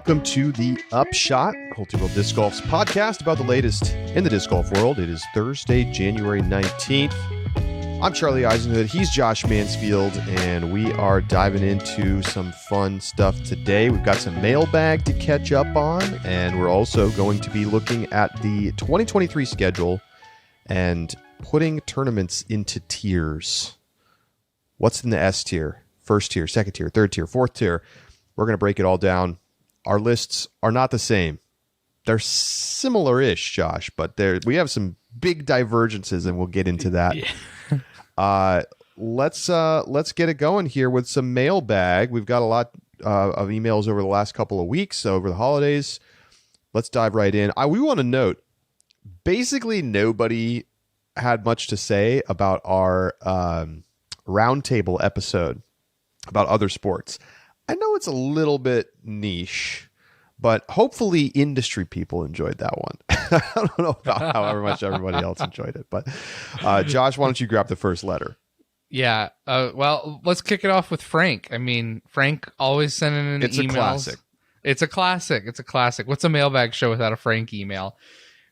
welcome to the Upshot, Cultural Disc Golf's podcast about the latest in the disc golf world. It is Thursday, January 19th. I'm Charlie Eisenhood, he's Josh Mansfield, and we are diving into some fun stuff today. We've got some mailbag to catch up on, and we're also going to be looking at the 2023 schedule and putting tournaments into tiers. What's in the S tier? First tier, second tier, third tier, fourth tier. We're going to break it all down. Our lists are not the same. They're similar-ish, Josh, but we have some big divergences, and we'll get into that. Yeah. Let's get it going here with some mailbag. We've got a lot of emails over the last couple of weeks, over the holidays. Let's dive right in. We want to note, basically nobody had much to say about our roundtable episode about other sports. I know it's a little bit niche, but hopefully industry people enjoyed that one. I don't know about however much everybody else enjoyed it, but Josh, why don't you grab the first letter? Yeah. Well, let's kick it off with Frank. I mean, Frank always sending in emails. It's a classic. It's a classic. What's a mailbag show without a Frank email?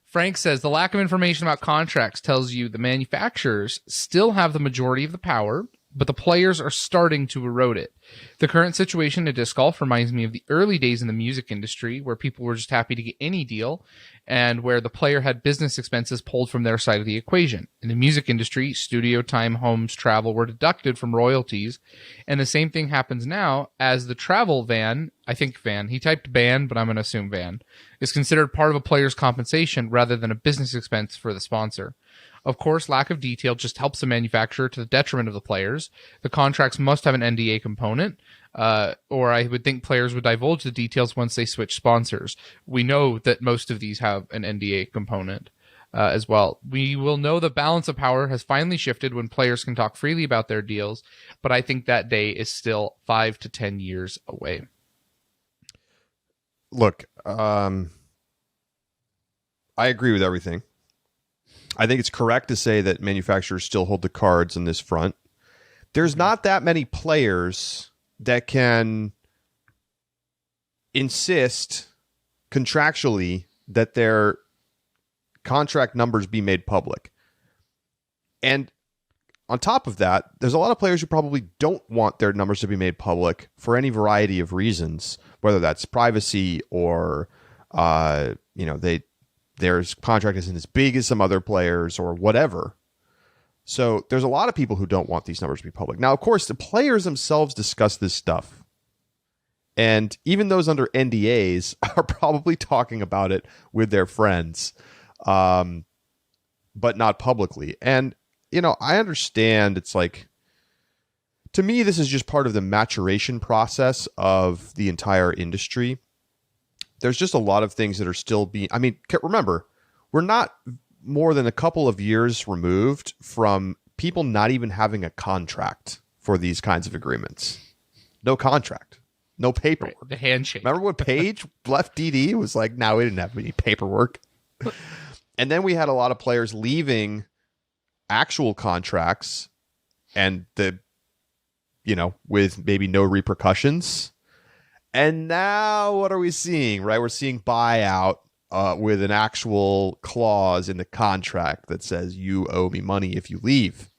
Frank says, the lack of information about contracts tells you the manufacturers still have the majority of the power, but the players are starting to erode it. The current situation in disc golf reminds me of the early days in the music industry, where people were just happy to get any deal and where the player had business expenses pulled from their side of the equation. In the music industry, studio time, homes, travel were deducted from royalties, and the same thing happens now as the travel van, he typed van, but I'm going to assume van, is considered part of a player's compensation rather than a business expense for the sponsor. Of course, lack of detail just helps the manufacturer to the detriment of the players. The contracts must have an NDA component, or I would think players would divulge the details once they switch sponsors. We know that most of these have an NDA component as well. We will know the balance of power has finally shifted when players can talk freely about their deals, but I think that day is still 5 to 10 years away. Look, I agree with everything. I think it's correct to say that manufacturers still hold the cards in this front. There's not that many players that can insist contractually that their contract numbers be made public. And on top of that, there's a lot of players who probably don't want their numbers to be made public for any variety of reasons, whether that's privacy or, their contract isn't as big as some other players or whatever. So there's a lot of people who don't want these numbers to be public. Now, of course, the players themselves discuss this stuff. And even those under NDAs are probably talking about it with their friends, but not publicly. And, I understand it's like, to me, this is just part of the maturation process of the entire industry. There's just a lot of things that are still being... I mean, remember, we're not more than a couple of years removed from people not even having a contract for these kinds of agreements. No contract. No paperwork. Right, the handshake. Remember when Paige left DD? It was like, no, we didn't have any paperwork. And then we had a lot of players leaving actual contracts and with maybe no repercussions. And now what are we seeing, right? We're seeing buyout with an actual clause in the contract that says you owe me money if you leave.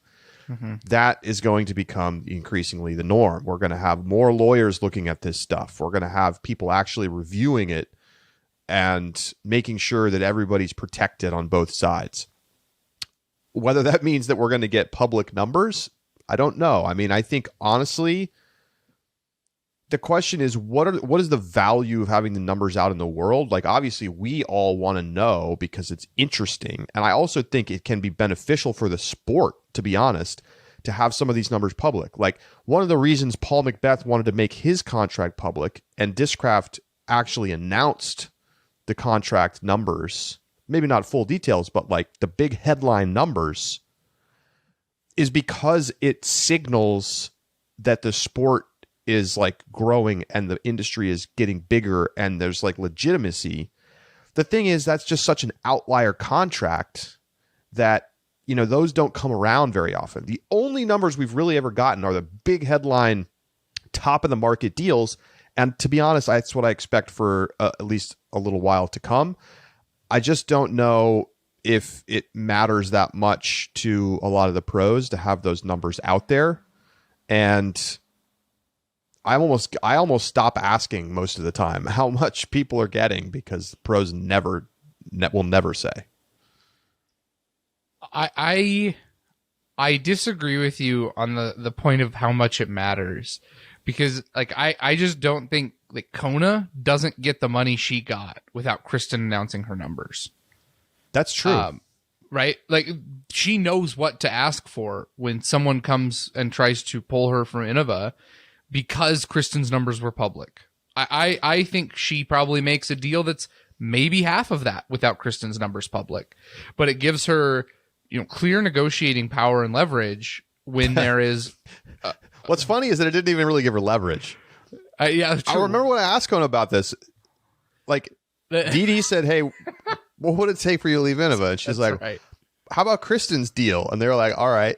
Mm-hmm. That is going to become increasingly the norm. We're going to have more lawyers looking at this stuff. We're going to have people actually reviewing it and making sure that everybody's protected on both sides. Whether that means that we're going to get public numbers, I don't know. I mean, I think honestly, the question is, what is the value of having the numbers out in the world? Like, obviously, we all want to know because it's interesting. And I also think it can be beneficial for the sport, to be honest, to have some of these numbers public. Like, one of the reasons Paul Macbeth wanted to make his contract public and Discraft actually announced the contract numbers, maybe not full details, but like the big headline numbers, is because it signals that the sport is like growing and the industry is getting bigger and there's like legitimacy. The thing is, that's just such an outlier contract that, those don't come around very often. The only numbers we've really ever gotten are the big headline top of the market deals. And to be honest, that's what I expect for at least a little while to come. I just don't know if it matters that much to a lot of the pros to have those numbers out there. And I almost stop asking most of the time how much people are getting, because the pros will never say. I disagree with you on the point of how much it matters, because like I just don't think like Kona doesn't get the money she got without Kristen announcing her numbers. That's true. Right? Like, she knows what to ask for when someone comes and tries to pull her from Innova, because Kristen's numbers were public. I think she probably makes a deal that's maybe half of that without Kristen's numbers public. But it gives her, clear negotiating power and leverage when there is... What's funny is that it didn't even really give her leverage. Yeah, true. I remember when I asked Kona about this, like, Dee Dee said, hey... what would it take for you to leave Innova? And she's like, right. How about Kristen's deal? And they were like, all right.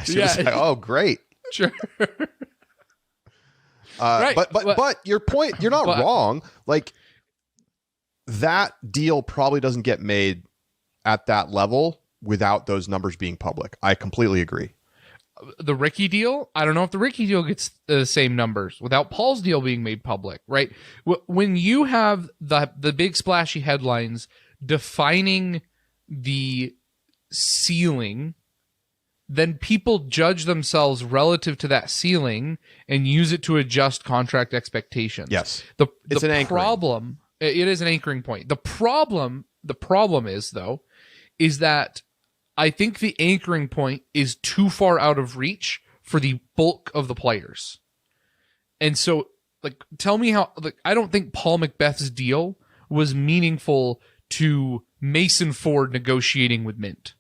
She was like, oh, great. Sure. Right. But your point, you're not wrong. Like, that deal probably doesn't get made at that level without those numbers being public. I completely agree. The Ricky deal, I don't know if the Ricky deal gets the same numbers without Paul's deal being made public, right? When you have the big splashy headlines defining the ceiling, then people judge themselves relative to that ceiling and use it to adjust contract expectations. Yes. It's an problem. It is an anchoring point. The problem is, though, is that I think the anchoring point is too far out of reach for the bulk of the players. And so, like, tell me how, like, I don't think Paul Macbeth's deal was meaningful to Mason Ford negotiating with Mint.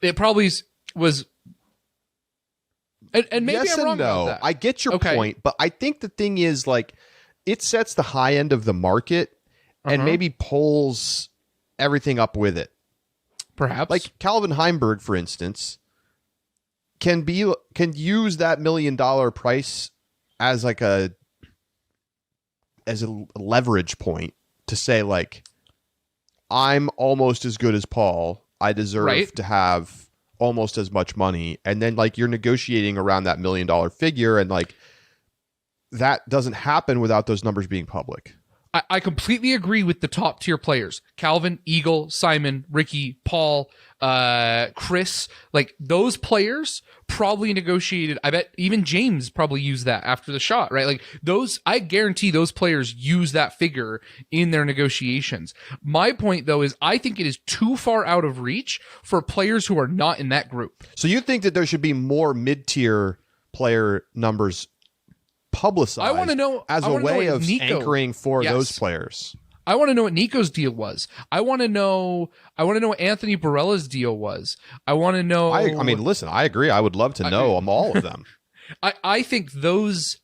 It probably was, and maybe yes I'm wrong and no. about that. I get your point, but I think the thing is, like, it sets the high end of the market and maybe pulls everything up with it. Perhaps, like Calvin Heimberg, for instance, can use that $1 million price as like a leverage point to say, like, I'm almost as good as Paul. I deserve to have almost as much money. And then, like, you're negotiating around that $1 million figure, and like that doesn't happen without those numbers being public. I completely agree with the top tier players. Calvin, Eagle, Simon, Ricky, Paul, Chris. Like, those players probably negotiated. I bet even James probably used that after the shot, right? Like, those, I guarantee those players use that figure in their negotiations. My point, though, is I think it is too far out of reach for players who are not in that group. So you think that there should be more mid-tier player numbers publicized? I want to know as a way of anchoring for those players. I want to know what Nico's deal was. I want to know what Anthony Barella's deal was. I want to know. I mean, listen, I agree. I would love to know all of them. I think those,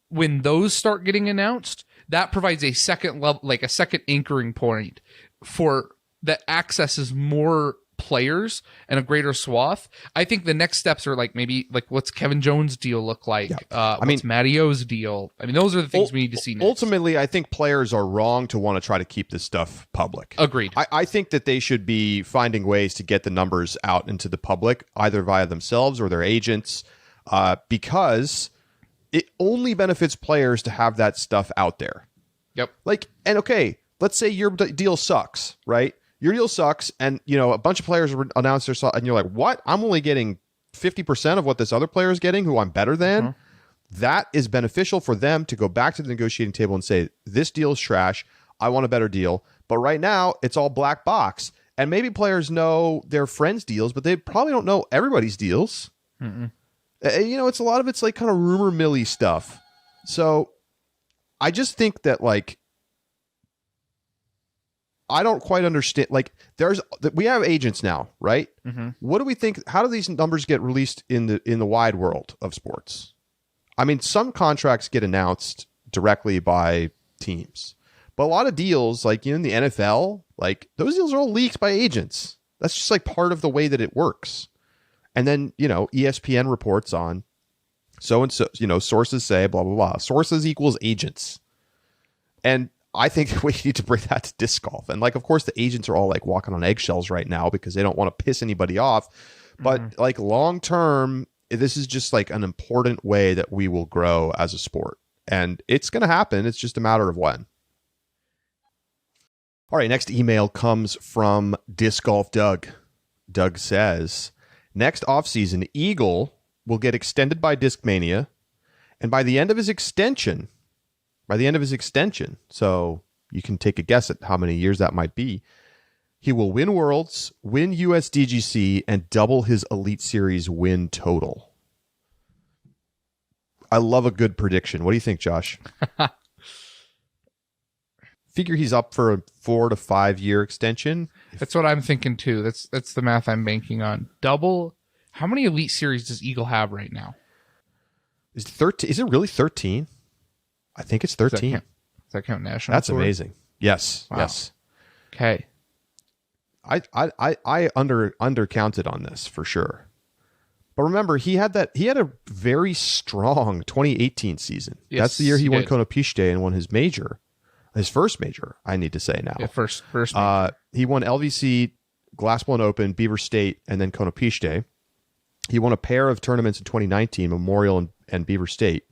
when those start getting announced, that provides a second level, like a second anchoring point for that accesses more players and a greater swath. I think the next steps are like, maybe like, what's Kevin Jones' deal look like? What's Matty O's deal? I mean, those are the things we need to see next. Ultimately, I think players are wrong to want to try to keep this stuff public. Agreed. I think that they should be finding ways to get the numbers out into the public, either via themselves or their agents, because it only benefits players to have that stuff out there. Yep. Like, and okay, let's say your deal sucks, right? Your deal sucks, and a bunch of players announce their stuff, and you're like, "What? I'm only getting 50% of what this other player is getting, who I'm better than." That is beneficial for them to go back to the negotiating table and say, "This deal is trash. I want a better deal." But right now, it's all black box, and maybe players know their friends' deals, but they probably don't know everybody's deals. It's a lot of it's like kind of rumor milly stuff. So I just think that, like, I don't quite understand. Like, we have agents now, right? What do we think? How do these numbers get released in the wide world of sports? I mean, some contracts get announced directly by teams, but a lot of deals, like in the NFL, like those deals are all leaked by agents. That's just like part of the way that it works. And then ESPN reports on So and so, sources say blah blah blah. Sources equals agents, and I think we need to bring that to disc golf. And like, of course, the agents are all like walking on eggshells right now because they don't want to piss anybody off. But like long term, this is just like an important way that we will grow as a sport, and it's going to happen. It's just a matter of when. All right, next email comes from Disc Golf Doug. Doug says, next offseason, Eagle will get extended by Discmania, and by the end of his extension, so you can take a guess at how many years that might be, he will win Worlds, win USDGC, and double his Elite Series win total. I love a good prediction. What do you think, Josh? Figure he's up for a 4 to 5 year extension. That's what I'm thinking too. That's the math I'm banking on. Double. How many Elite Series does Eagle have right now? Is it 13? Is it really 13? I think it's 13. Does that count national? That's tour? Amazing. Yes. Wow. Yes. Okay. I undercounted on this for sure. But remember, he had a very strong 2018 season. Yes, that's the year he won Konopiste and won his major. His first major, I need to say now. Yeah, first major. He won LVC, Glassblown Open, Beaver State, and then Konopiste. He won a pair of tournaments in 2019, Memorial and Beaver State.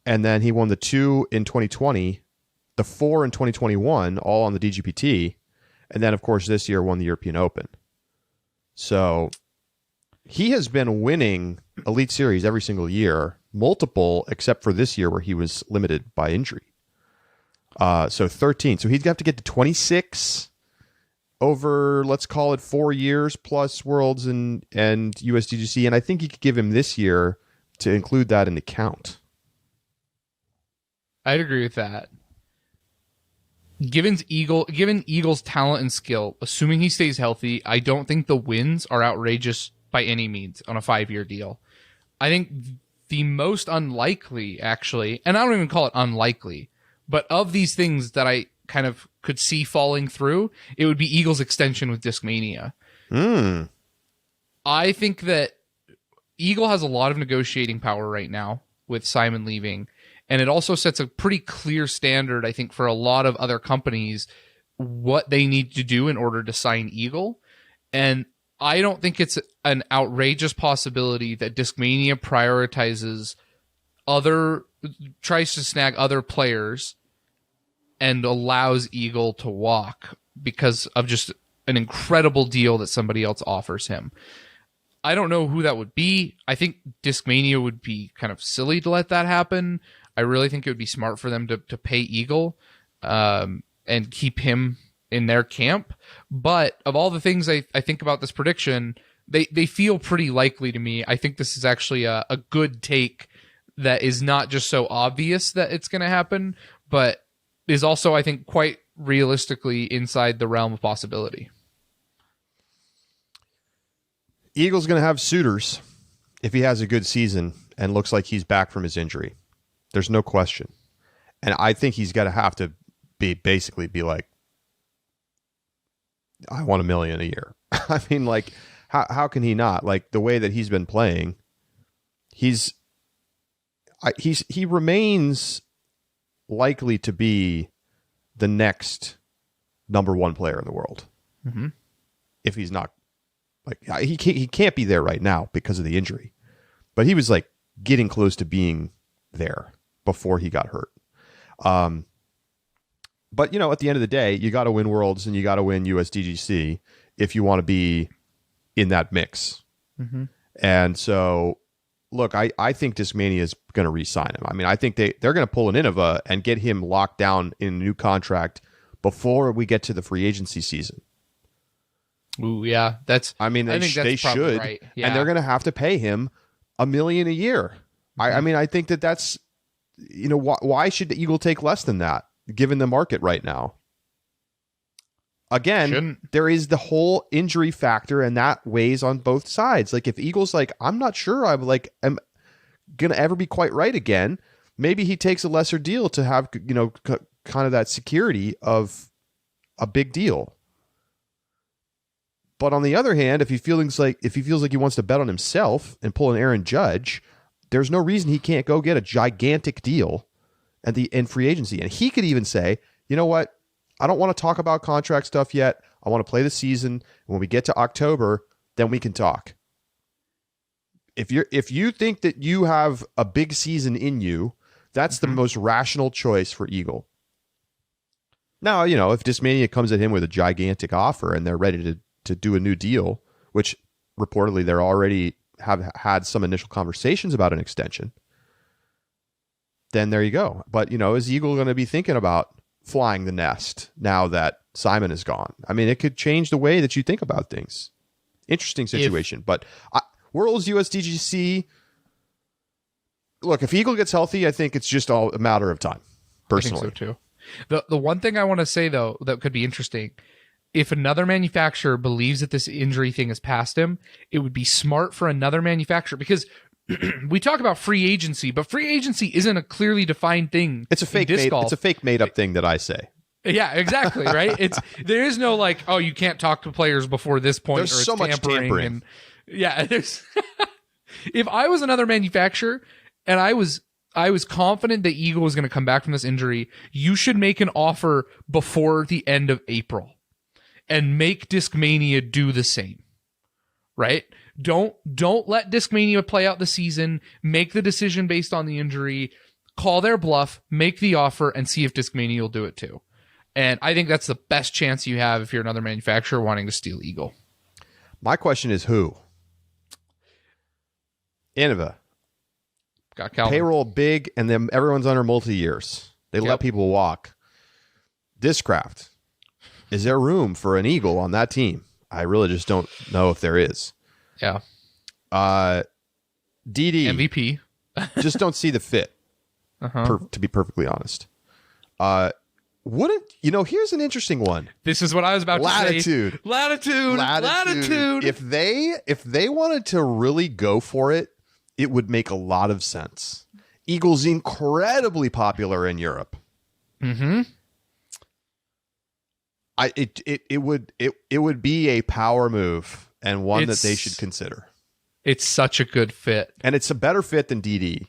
And then he won the 2 in 2020, the 4 in 2021, all on the DGPT. And then, of course, this year won the European Open. So he has been winning Elite Series every single year, multiple, except for this year where he was limited by injury. So 13. So he'd have to get to 26 over, let's call it 4 years plus Worlds and USDGC. And I think you could give him this year to include that in the count. I'd agree with that. Given Eagle's talent and skill, assuming he stays healthy, I don't think the wins are outrageous by any means on a 5-year deal. I think the most unlikely, actually, and I don't even call it unlikely, but of these things that I kind of could see falling through, it would be Eagle's extension with Discmania. I think that Eagle has a lot of negotiating power right now with Simon leaving, and it also sets a pretty clear standard, I think, for a lot of other companies, what they need to do in order to sign Eagle. And I don't think it's an outrageous possibility that Discmania tries to snag other players and allows Eagle to walk because of just an incredible deal that somebody else offers him. I don't know who that would be. I think Discmania would be kind of silly to let that happen. I really think it would be smart for them to pay Eagle and keep him in their camp. But of all the things I think about this prediction, they feel pretty likely to me. I think this is actually a good take that is not just so obvious that it's going to happen, but is also, I think, quite realistically inside the realm of possibility. Eagle's going to have suitors if he has a good season and looks like he's back from his injury. There's no question. And I think he's going to have to basically be like, I want $1 million a year. I mean, like, how can he not? Like, the way that he's been playing, he remains likely to be the next number one player in the world. Mm-hmm. If he's not, like, he can't be there right now because of the injury, but he was like getting close to being there before he got hurt. But at the end of the day, you got to win Worlds and you got to win USDGC if you want to be in that mix. Mm-hmm. And so, look, I think Discmania is going to re-sign him. I mean, I think they're going to pull an Innova and get him locked down in a new contract before we get to the free agency season. Ooh, yeah, they should, right. Yeah. And they're going to have to pay him $1 million a year. Mm-hmm. I mean, I think that's, why should the Eagle take less than that, given the market right now? Again, there is the whole injury factor, and that weighs on both sides. Like, if Eagle's like, I'm not sure I'm going to ever be quite right again, maybe he takes a lesser deal to have, kind of that security of a big deal. But on the other hand, if he feels like he wants to bet on himself and pull an Aaron Judge, there's no reason he can't go get a gigantic deal in free agency. And he could even say, you know what? I don't want to talk about contract stuff yet. I want to play the season. When we get to October, then we can talk. If you think that you have a big season in you, that's the most rational choice for Eagle. Now, if Discmania comes at him with a gigantic offer and they're ready to do a new deal, which reportedly they're already have had some initial conversations about an extension, then there you go. But, is Eagle going to be thinking about flying the nest now that Simon is gone? I mean, it could change the way that you think about things. Interesting situation. But World's USDGC, look, if Eagle gets healthy, I think it's just all a matter of time, personally. I think so too. The one thing I want to say, though, that could be interesting, if another manufacturer believes that this injury thing has passed him, it would be smart for another manufacturer, because we talk about free agency, but free agency isn't a clearly defined thing. It's a fake made up thing that I say. Yeah, exactly, right? There is no like, oh, you can't talk to players before this point. There's so much tampering. And, yeah, there's. If I was another manufacturer and I was confident that Eagle was going to come back from this injury, you should make an offer before the end of April and make Discmania do the same. Right? Don't let Discmania play out the season, make the decision based on the injury, call their bluff, make the offer, and see if Discmania will do it too. And I think that's the best chance you have if you're another manufacturer wanting to steal Eagle. My question is who? Innova. Got Calvin. Payroll big, and then everyone's under multi-years. They let people walk. Discraft. Is there room for an Eagle on that team? I really just don't know if there is. Yeah. DD. MVP. Just don't see the fit, to be perfectly honest. Here's an interesting one. This is what I was about to say. Latitude. If they wanted to really go for it, it would make a lot of sense. Eagle's incredibly popular in Europe. Mm-hmm. It would be a power move and one that they should consider. It's such a good fit. And it's a better fit than DD.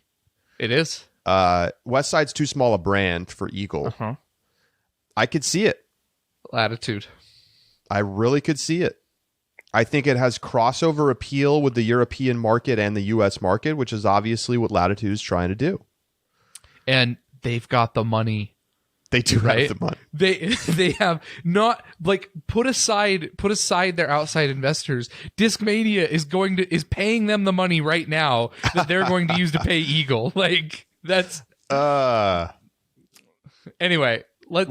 It is. Westside's too small a brand for Eagle. I could see it. Latitude. I really could see it. I think it has crossover appeal with the European market and the U.S. market, which is obviously what Latitude is trying to do. And they've got the money. They do have the money. They have not, like, put aside their outside investors. Discmania is paying them the money right now that they're going to use to pay Eagle. Like, that's anyway. Let's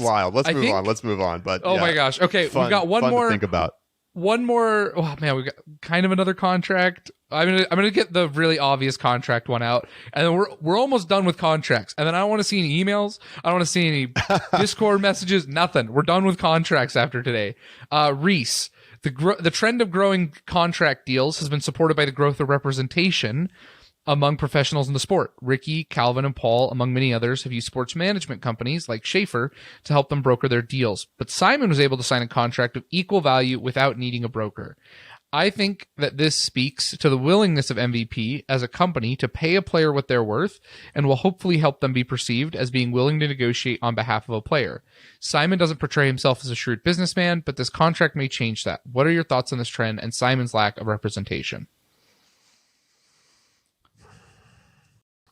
move on. But my gosh. Okay, we've got one more to think about. One more. Oh man, we got kind of another contract. I'm gonna get the really obvious contract one out, and then we're almost done with contracts. And then I don't want to see any emails. I don't want to see any Discord messages. Nothing. We're done with contracts after today. Reese, the trend of growing contract deals has been supported by the growth of representation among professionals in the sport. Ricky, Calvin, and Paul, among many others, have used sports management companies like Schaefer to help them broker their deals. But Simon was able to sign a contract of equal value without needing a broker. I think that this speaks to the willingness of MVP as a company to pay a player what they're worth and will hopefully help them be perceived as being willing to negotiate on behalf of a player. Simon doesn't portray himself as a shrewd businessman, but this contract may change that. What are your thoughts on this trend and Simon's lack of representation?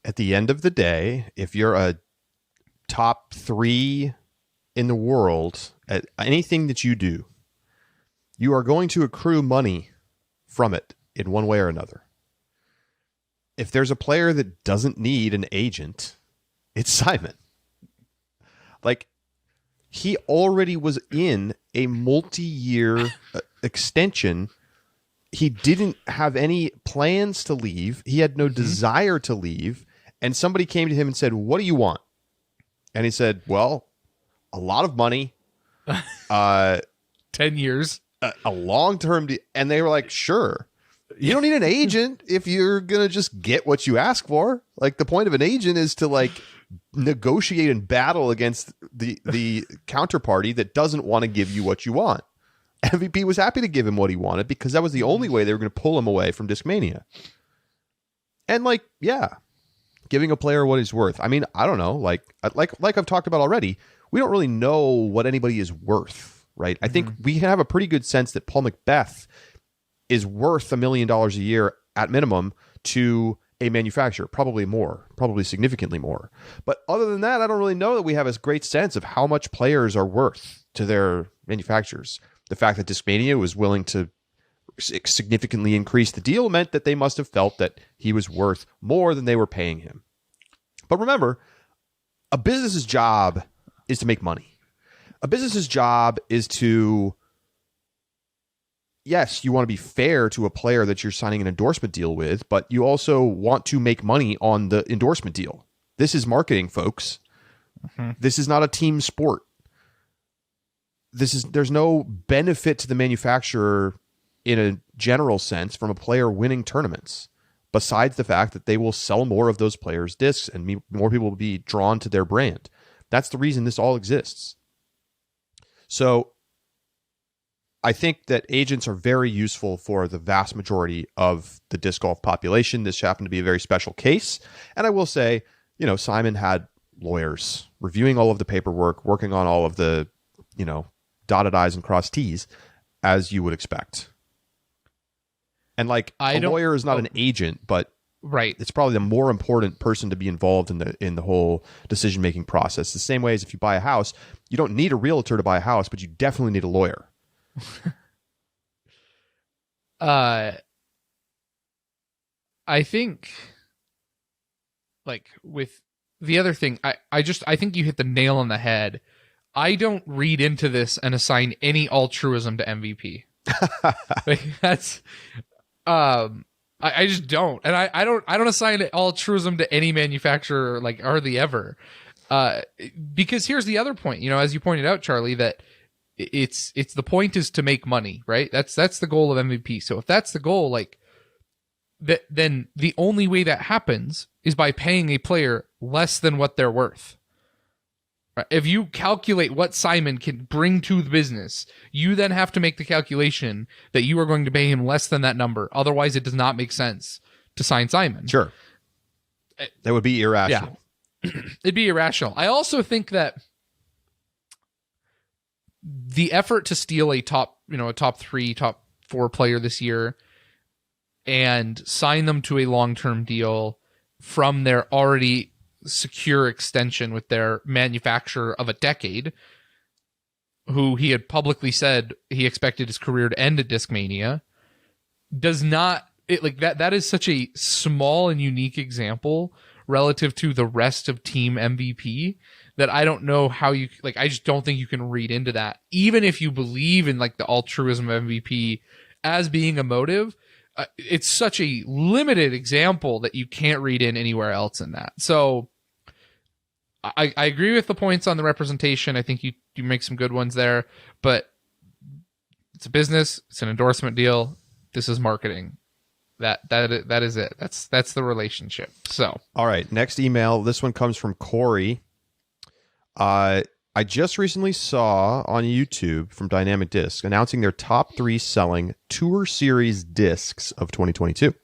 At the end of the day, if you're a top 3 in the world at anything that you do, you are going to accrue money from it in one way or another. If there's a player that doesn't need an agent, it's Simon. Like, he already was in a multi-year extension. He didn't have any plans to leave. He had no desire to leave. And somebody came to him and said, "What do you want?" And he said, "Well, a lot of money, 10 years, a long-term." And they were like, "Sure. You don't need an agent if you're going to just get what you ask for. Like, the point of an agent is to, like, negotiate and battle against the counterparty that doesn't want to give you what you want." MVP was happy to give him what he wanted because that was the only way they were going to pull him away from Discmania. And, like, yeah, giving a player what he's worth. I mean, I don't know. Like I've talked about already, we don't really know what anybody is worth, right? I think we have a pretty good sense that Paul Macbeth is worth $1 million a year at minimum to a manufacturer, probably more, probably significantly more. But other than that, I don't really know that we have a great sense of how much players are worth to their manufacturers. The fact that Discmania was willing to significantly increase the deal meant that they must have felt that he was worth more than they were paying him. But remember, a business's job is to make money. A business's job is to, yes, you want to be fair to a player that you're signing an endorsement deal with, but you also want to make money on the endorsement deal. This is marketing, folks. This is not a team sport. There's no benefit to the manufacturer in a general sense from a player winning tournaments, besides the fact that they will sell more of those players' discs and more people will be drawn to their brand. That's the reason this all exists. So I think that agents are very useful for the vast majority of the disc golf population. This happened to be a very special case. And I will say, Simon had lawyers reviewing all of the paperwork, working on all of the, dotted I's and crossed T's, as you would expect. And a lawyer is not an agent, but right, it's probably the more important person to be involved in the whole decision-making process. The same way as if you buy a house, you don't need a realtor to buy a house, but you definitely need a lawyer. I think with the other thing, I think you hit the nail on the head. I don't read into this and assign any altruism to MVP. That's I just don't, and I don't assign altruism to any manufacturer, hardly ever, because here's the other point. As you pointed out, Charlie, that it's the point is to make money, right? That's the goal of MVP. So if that's the goal, then the only way that happens is by paying a player less than what they're worth. If you calculate what Simon can bring to the business, you then have to make the calculation that you are going to pay him less than that number. Otherwise, it does not make sense to sign Simon. Sure. That would be irrational. Yeah. It'd be irrational. I also think that the effort to steal a top 3, top 4 player this year and sign them to a long-term deal from their already secure extension with their manufacturer of a decade, who he had publicly said he expected his career to end at Discmania, does not that is such a small and unique example relative to the rest of team MVP that I don't know how you I just don't think you can read into that, even if you believe in the altruism of MVP as being a motive. It's such a limited example that you can't read in anywhere else in that. So I agree with the points on the representation. I think you make some good ones there, but it's a business. It's an endorsement deal. This is marketing. That is it. That's the relationship. So, all right. Next email. This one comes from Corey. I just recently saw on YouTube from Dynamic Disc announcing their top 3 selling Tour Series discs of 2022.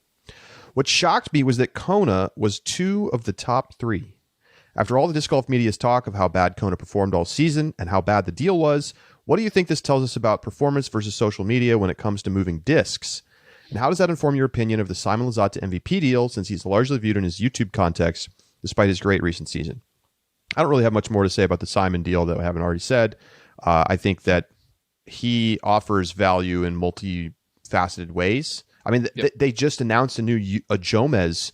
What shocked me was that Kona was 2 of the top 3. After all the disc golf media's talk of how bad Kona performed all season and how bad the deal was, what do you think this tells us about performance versus social media when it comes to moving discs? And how does that inform your opinion of the Simon Lizotte MVP deal, since he's largely viewed in his YouTube context, despite his great recent season? I don't really have much more to say about the Simon deal that I haven't already said. I think that he offers value in multifaceted ways. I mean, they just announced a Jomez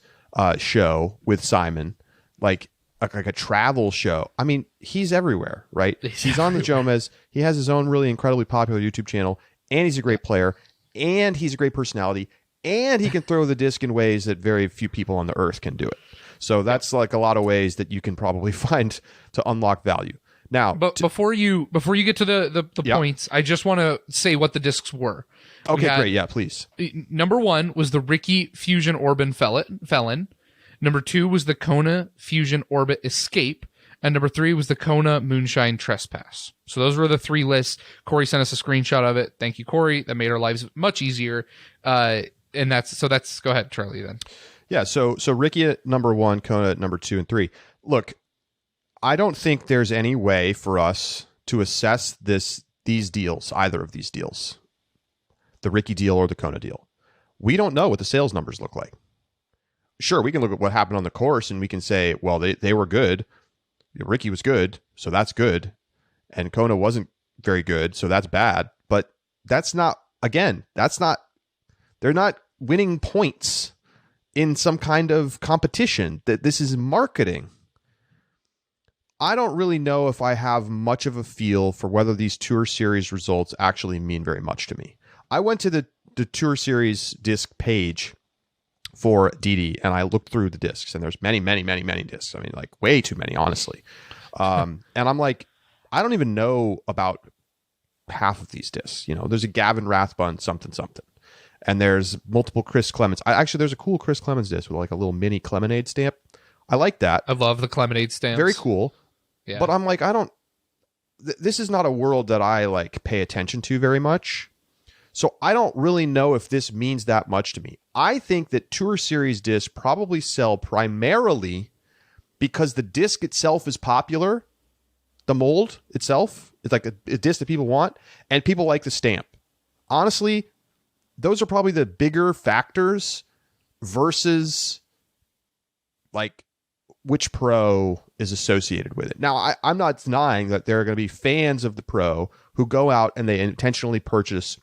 show with Simon, like a travel show. I mean, he's everywhere, right? He's on the Jomez. He has his own really incredibly popular YouTube channel, and he's a great player, and he's a great personality, and he can throw the disc in ways that very few people on the earth can do it. So that's a lot of ways that you can probably find to unlock value. Now, but before you get to the points, I just want to say what the discs were. Okay, great. Yeah, please. Number 1 was the Ricky Fusion Orban Felon. Number 2 was the Kona Fusion Orbit Escape. And number 3 was the Kona Moonshine Trespass. So those were the 3 lists. Corey sent us a screenshot of it. Thank you, Corey. That made our lives much easier. And that's go ahead, Charlie, then. Yeah, so Ricky at number 1, Kona at number 2 and 3. Look, I don't think there's any way for us to assess these deals, either of these deals, the Ricky deal or the Kona deal. We don't know what the sales numbers look like. Sure, we can look at what happened on the course and we can say, well, they were good. Ricky was good, so that's good. And Kona wasn't very good, so that's bad. But that's not, again, they're not winning points in some kind of competition. That this is marketing. I don't really know if I have much of a feel for whether these Tour Series results actually mean very much to me. I went to the Tour Series disc page for DD and I looked through the discs, and there's many, many, many, many discs. I mean, like way too many, honestly. And I'm like, I don't even know about half of these discs. There's a Gavin Rathbun something, and there's multiple Chris Clemens. There's a cool Chris Clemens disc with like a little mini Clemonade stamp. I like that. I love the Clemonade stamps. Very cool. Yeah. But I'm like, this is not a world that I like pay attention to very much. So I don't really know if this means that much to me. I think that Tour Series discs probably sell primarily because the disc itself is popular. The mold itself is like a disc that people want, and people like the stamp. Honestly, those are probably the bigger factors versus like which pro is associated with it. Now, I'm not denying that there are going to be fans of the pro who go out and they intentionally purchase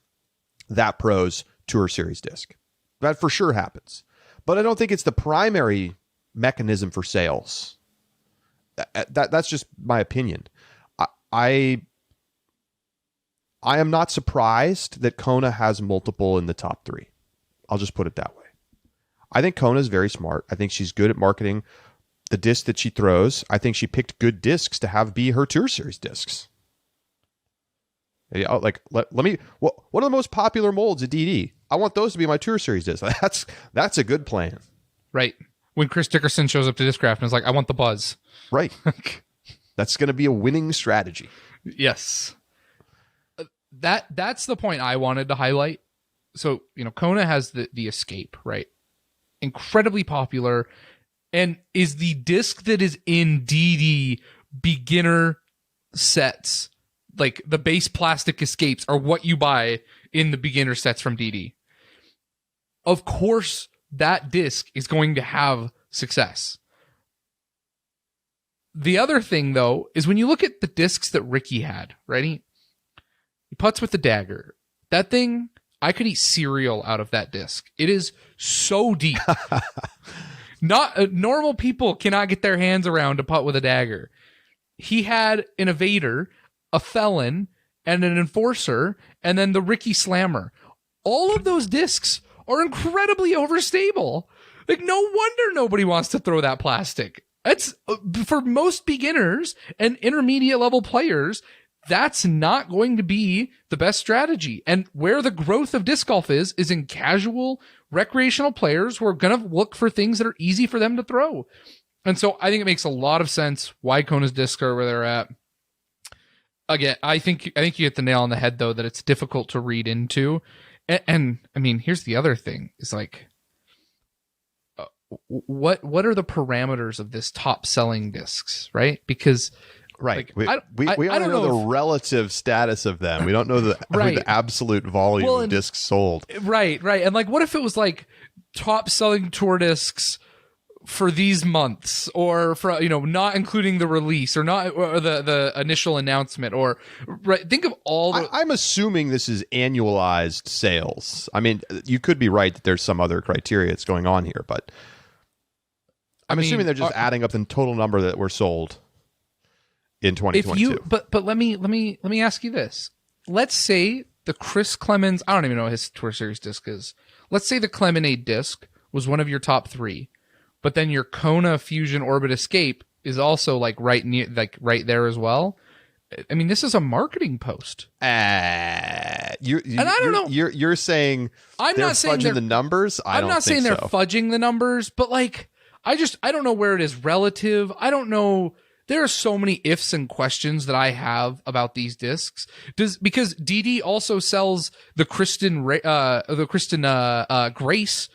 that pro's Tour Series disc. That for sure happens. But I don't think it's the primary mechanism for sales. That's just my opinion. I am not surprised that Kona has multiple in the top 3. I'll just put it that way. I think Kona is very smart. I think she's good at marketing the disc that she throws. I think she picked good discs to have be her Tour Series discs. Like, let me. What are the most popular molds at DD? I want those to be my Tour Series discs. That's a good plan, right? When Chris Dickerson shows up to Discraft and is like, "I want the buzz," right? That's going to be a winning strategy. Yes, that's the point I wanted to highlight. So Kona has the Escape, right? Incredibly popular, and is the disc that is in DD beginner sets. Like the base plastic Escapes are what you buy in the beginner sets from DD. Of course, that disc is going to have success. The other thing, though, is when you look at the discs that Ricky had, right? He putts with the dagger. That thing, I could eat cereal out of that disc. It is so deep. Normal people cannot get their hands around a putt with a dagger. He had an Evader, a Felon, and an Enforcer, and then the Ricky Slammer. All of those discs are incredibly overstable. Like, no wonder nobody wants to throw that plastic. That's for most beginners and intermediate level players. That's not going to be the best strategy. And where the growth of disc golf is in casual recreational players who are going to look for things that are easy for them to throw. And so I think it makes a lot of sense why Kona's discs are where they're at. Again, I think you hit the nail on the head, though, that it's difficult to read into. And I mean, here's the other thing. It's like, what are the parameters of this top selling discs, right? Because right, like, we only know the relative status of them. We don't know the right. the absolute volume of discs sold. Right. And like, what if it was like top selling tour discs for these months, or for not including the release, or not, or the initial announcement, or right? Think of all the. I'm assuming this is annualized sales. I mean, you could be right that there's some other criteria that's going on here, but I'm assuming they're just adding up the total number that were sold in 2022. But let me ask you this. Let's say the Chris Clemens, I don't even know what his Tour Series disc is. Let's say the Clemonade disc was one of your top 3. But then your Kona Fusion Orbit Escape is also like right there as well. I mean, this is a marketing post. And I don't know. You're saying I'm they're not saying fudging the numbers. I'm not saying they're fudging the numbers, but like I don't know where it is relative. I don't know. There are so many ifs and questions that I have about these discs. Because DD also sells the Kristen Grace.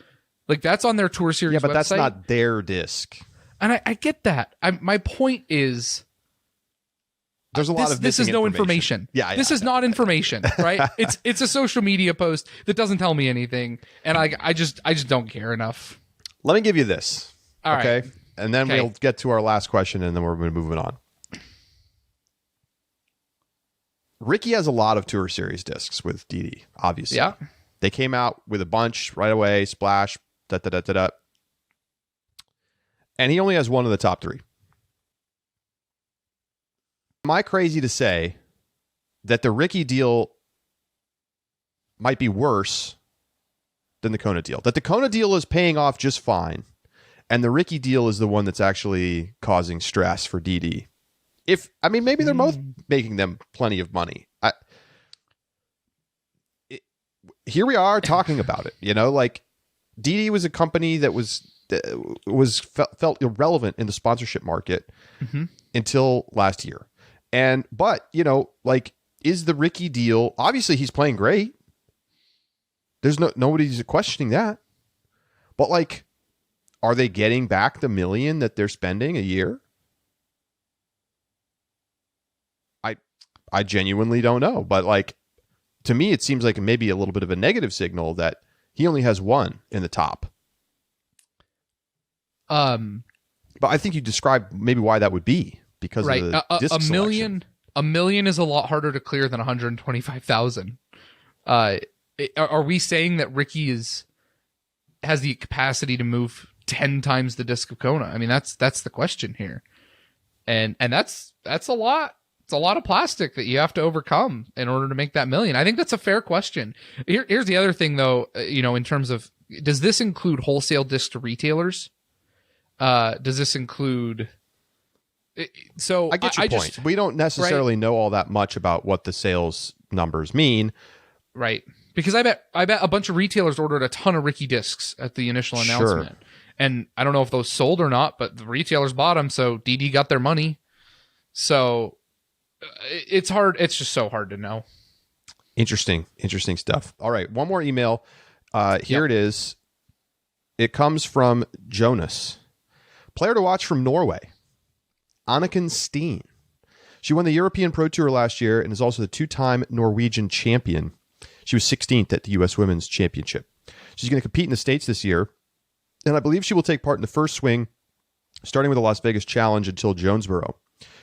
Like, that's on their Tour Series website. Yeah, but that's not their disc. And I get that. My point is, there's a lot of this is no information. Yeah, this is not information, right? It's a social media post that doesn't tell me anything, and I just don't care enough. Let me give you this, All okay? right. And then we'll get to our last question, and then we're going to move it on. Ricky has a lot of Tour Series discs with DD, obviously. Yeah. They came out with a bunch right away, splash, da-da-da-da-da. And he only has one of the top 3. Am I crazy to say that the Ricky deal might be worse than the Kona deal? That the Kona deal is paying off just fine, and the Ricky deal is the one that's actually causing stress for DD? Maybe they're both making them plenty of money. Here we are talking about it. Like DD was a company that felt irrelevant in the sponsorship market until last year. But is the Ricky deal? Obviously, he's playing great. There's nobody's questioning that. But are they getting back the $1 million that they're spending a year? I genuinely don't know. But to me, it seems like maybe a little bit of a negative signal that he only has one in the top. But I think you described maybe why that would be, because of the disc $1 million. $1 million is a lot harder to clear than 125,000. Are we saying that Ricky has the capacity to move 10 times the disc of Kona? I mean, that's the question here, and that's a lot. It's a lot of plastic that you have to overcome in order to make that $1 million. I think that's a fair question. Here's the other thing, though. In terms of, does this include wholesale discs to retailers? Does this include? So I get your point. We don't necessarily know all that much about what the sales numbers mean, right? Because I bet a bunch of retailers ordered a ton of Ricky discs at the initial announcement, sure. And I don't know if those sold or not, but the retailers bought them, so DD got their money. So it's hard. It's just so hard to know. Interesting stuff. All right, one more email. Here it is. It comes from Jonas. Player to watch from Norway, Anniken Steen. She won the European Pro Tour last year and is also the 2-time Norwegian champion. She was 16th at the U.S. Women's Championship. She's going to compete in the States this year, and I believe she will take part in the first swing, starting with the Las Vegas Challenge until Jonesboro.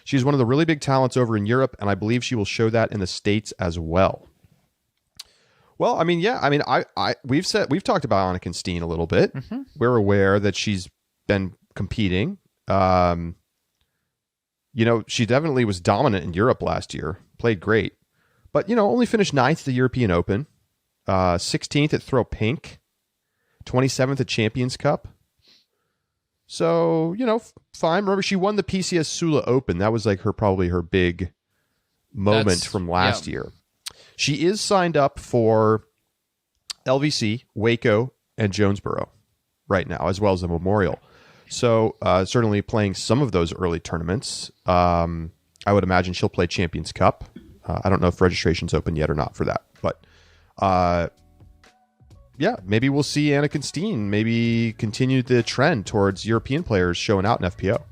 She's one of the really big talents over in Europe, and I believe she will show that in the States as well. Well, we've talked about Anniken Steen a little bit. Mm-hmm. We're aware that she's been competing. She definitely was dominant in Europe last year, played great, but only finished 9th at the European Open, 16th at Throw Pink, 27th at Champions Cup. So, fine. Remember, she won the PCS Sula Open. That was probably her big moment from last year. She is signed up for LVC, Waco, and Jonesboro right now, as well as the Memorial. So, certainly playing some of those early tournaments. I would imagine she'll play Champions Cup. I don't know if registration's open yet or not for that. But, maybe we'll see Anniken Steen maybe continue the trend towards European players showing out in FPO.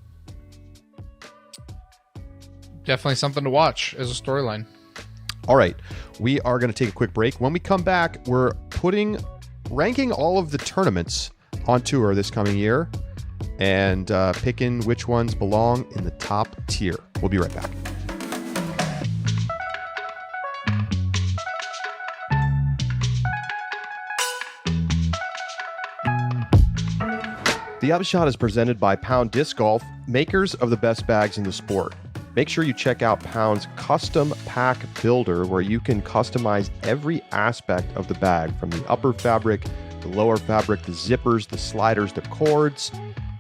Definitely something to watch as a storyline. All right, we are going to take a quick break. When we come back, we're ranking all of the tournaments on tour this coming year and picking which ones belong in the top tier. We'll be right back. The Upshot is presented by Pound Disc Golf, makers of the best bags in the sport. Make sure you check out Pound's Custom Pack Builder, where you can customize every aspect of the bag, from the upper fabric, the lower fabric, the zippers, the sliders, the cords.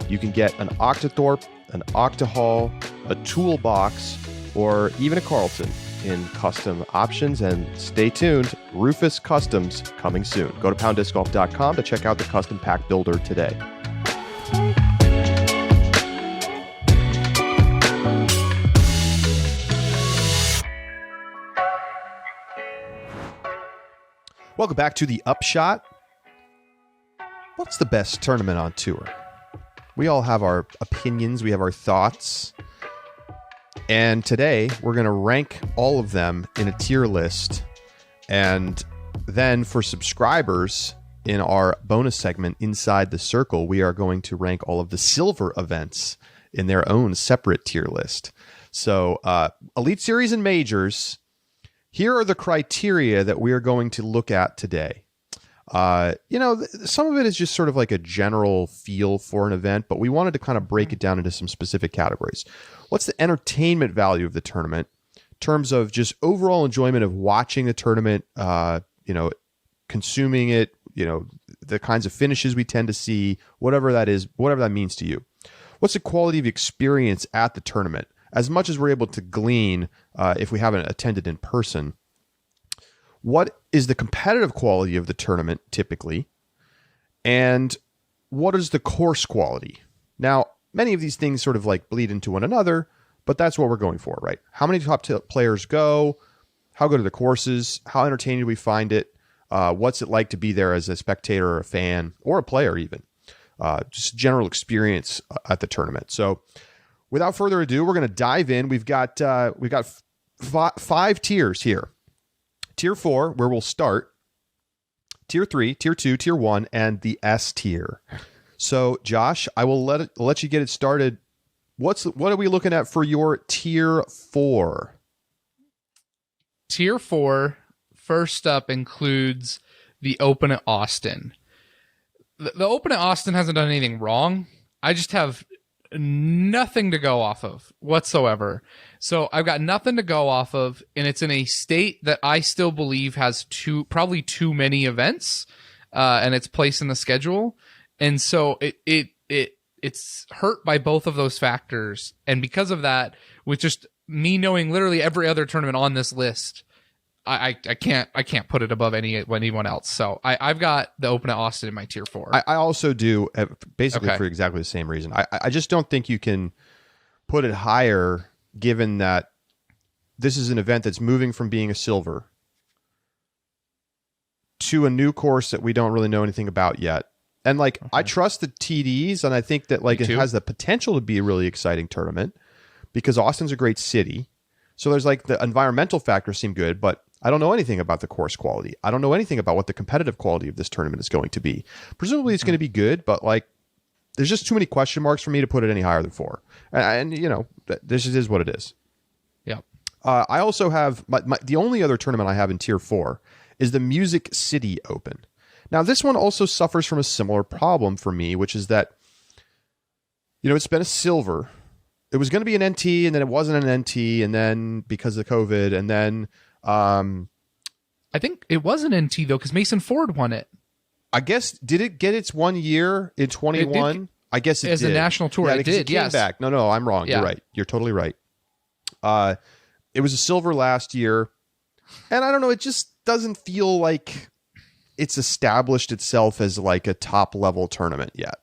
You can get an Octothorpe, an Octahall, a toolbox, or even a Carlton in custom options. And stay tuned, Rufus Customs coming soon. Go to PoundDiscGolf.com to check out the Custom Pack Builder today. Welcome back to the Upshot. What's the best tournament on tour? We all have our opinions, we have our thoughts. And today, we're going to rank all of them in a tier list. And then for subscribers, in our bonus segment, Inside the Circle, we are going to rank all of the silver events in their own separate tier list. So, Elite Series and Majors, here are the criteria that we are going to look at today. Some of it is just sort of like a general feel for an event, but we wanted to kind of break it down into some specific categories. What's the entertainment value of the tournament in terms of just overall enjoyment of watching the tournament, consuming it, the kinds of finishes we tend to see, whatever that is, whatever that means to you. What's the quality of experience at the tournament? As much as we're able to glean if we haven't attended in person. What is the competitive quality of the tournament typically? And what is the course quality? Now, many of these things sort of like bleed into one another, but that's what we're going for, right? How many top players go? How good are the courses? How entertaining do we find it? What's it like to be there as a spectator or a fan or a player even? Just general experience at the tournament. So without further ado, we're going to dive in. We've got five tiers here. Tier 4, where we'll start. Tier 3, Tier 2, Tier 1, and the S tier. So, Josh, I will let you get it started. What are we looking at for your Tier 4? Tier 4, first up, includes the Open at Austin. The Open at Austin hasn't done anything wrong. I just have nothing to go off of whatsoever. So I've got nothing to go off of, and it's in a state that I still believe has probably too many events, and its place in the schedule. And so it's hurt by both of those factors. And because of that, with just me knowing literally every other tournament on this list, I can't put it above anyone else. So I've got the Open at Austin in my Tier 4. I also do, basically for exactly the same reason. I just don't think you can put it higher, given that this is an event that's moving from being a silver to a new course that we don't really know anything about yet. And I trust the TDs, and I think that it has the potential to be a really exciting tournament because Austin's a great city. So there's the environmental factors seem good, but I don't know anything about the course quality. I don't know anything about what the competitive quality of this tournament is going to be. Presumably it's going to be good, but there's just too many question marks for me to put it any higher than 4. And this is what it is. Yeah. I also have the only other tournament I have in Tier 4 is the Music City Open. Now this one also suffers from a similar problem for me, which is that it's been a silver. It was going to be an NT, and then it wasn't an NT, and then because of COVID, and then I think it was an NT though, because Mason Ford won it. I guess, did it get its 1 year in 21? I guess it did. As a national tour, it did, yes. Back. No, I'm wrong. Yeah. You're right. You're totally right. It was a silver last year, and I don't know, it just doesn't feel like it's established itself as a top level tournament yet.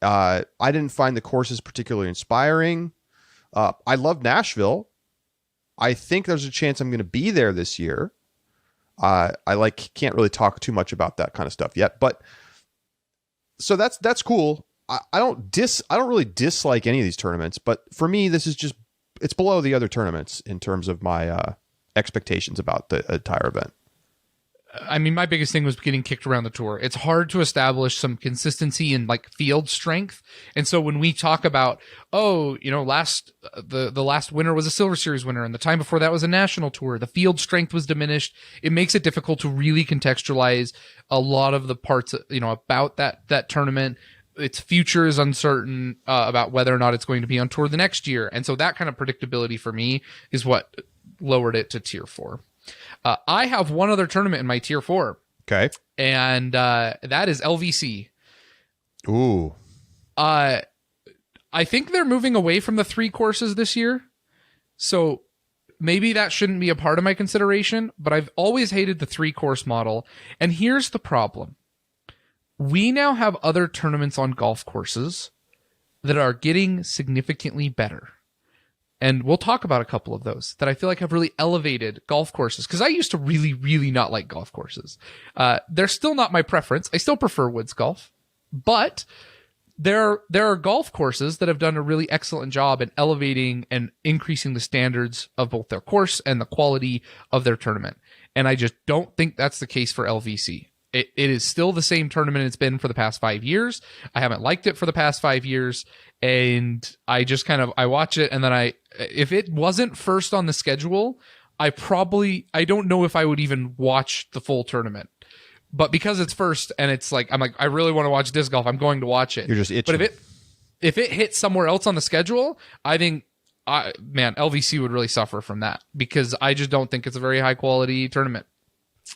I didn't find the courses particularly inspiring. I love Nashville. I think there's a chance I'm going to be there this year. I can't really talk too much about that kind of stuff yet, but so that's cool. I don't really dislike any of these tournaments, but for me, this is it's below the other tournaments in terms of my expectations about the entire event. I mean, my biggest thing was getting kicked around the tour. It's hard to establish some consistency in field strength. And so when we talk about, the last winner was a Silver Series winner, and the time before that was a national tour, the field strength was diminished. It makes it difficult to really contextualize a lot of the parts, about that tournament. Its future is uncertain about whether or not it's going to be on tour the next year. And so that kind of predictability for me is what lowered it to Tier 4. I have one other tournament in my Tier 4. Okay. And that is LVC. Ooh. I think they're moving away from the 3 courses this year. So maybe that shouldn't be a part of my consideration, but I've always hated the 3-course model. And here's the problem. We now have other tournaments on golf courses that are getting significantly better. And we'll talk about a couple of those that I feel like have really elevated golf courses. Cause I used to really, really not like golf courses. They're still not my preference. I still prefer woods golf, but there are golf courses that have done a really excellent job in elevating and increasing the standards of both their course and the quality of their tournament. And I just don't think that's the case for LVC. It is still the same tournament it's been for the past 5 years. I haven't liked it for the past 5 years. And I just I watch it, and then if it wasn't first on the schedule, I don't know if I would even watch the full tournament. But because it's first and it's like, I'm like, I really want to watch disc golf, I'm going to watch it. You're just itching. But if it hits somewhere else on the schedule, I think, LVC would really suffer from that, because I just don't think it's a very high quality tournament.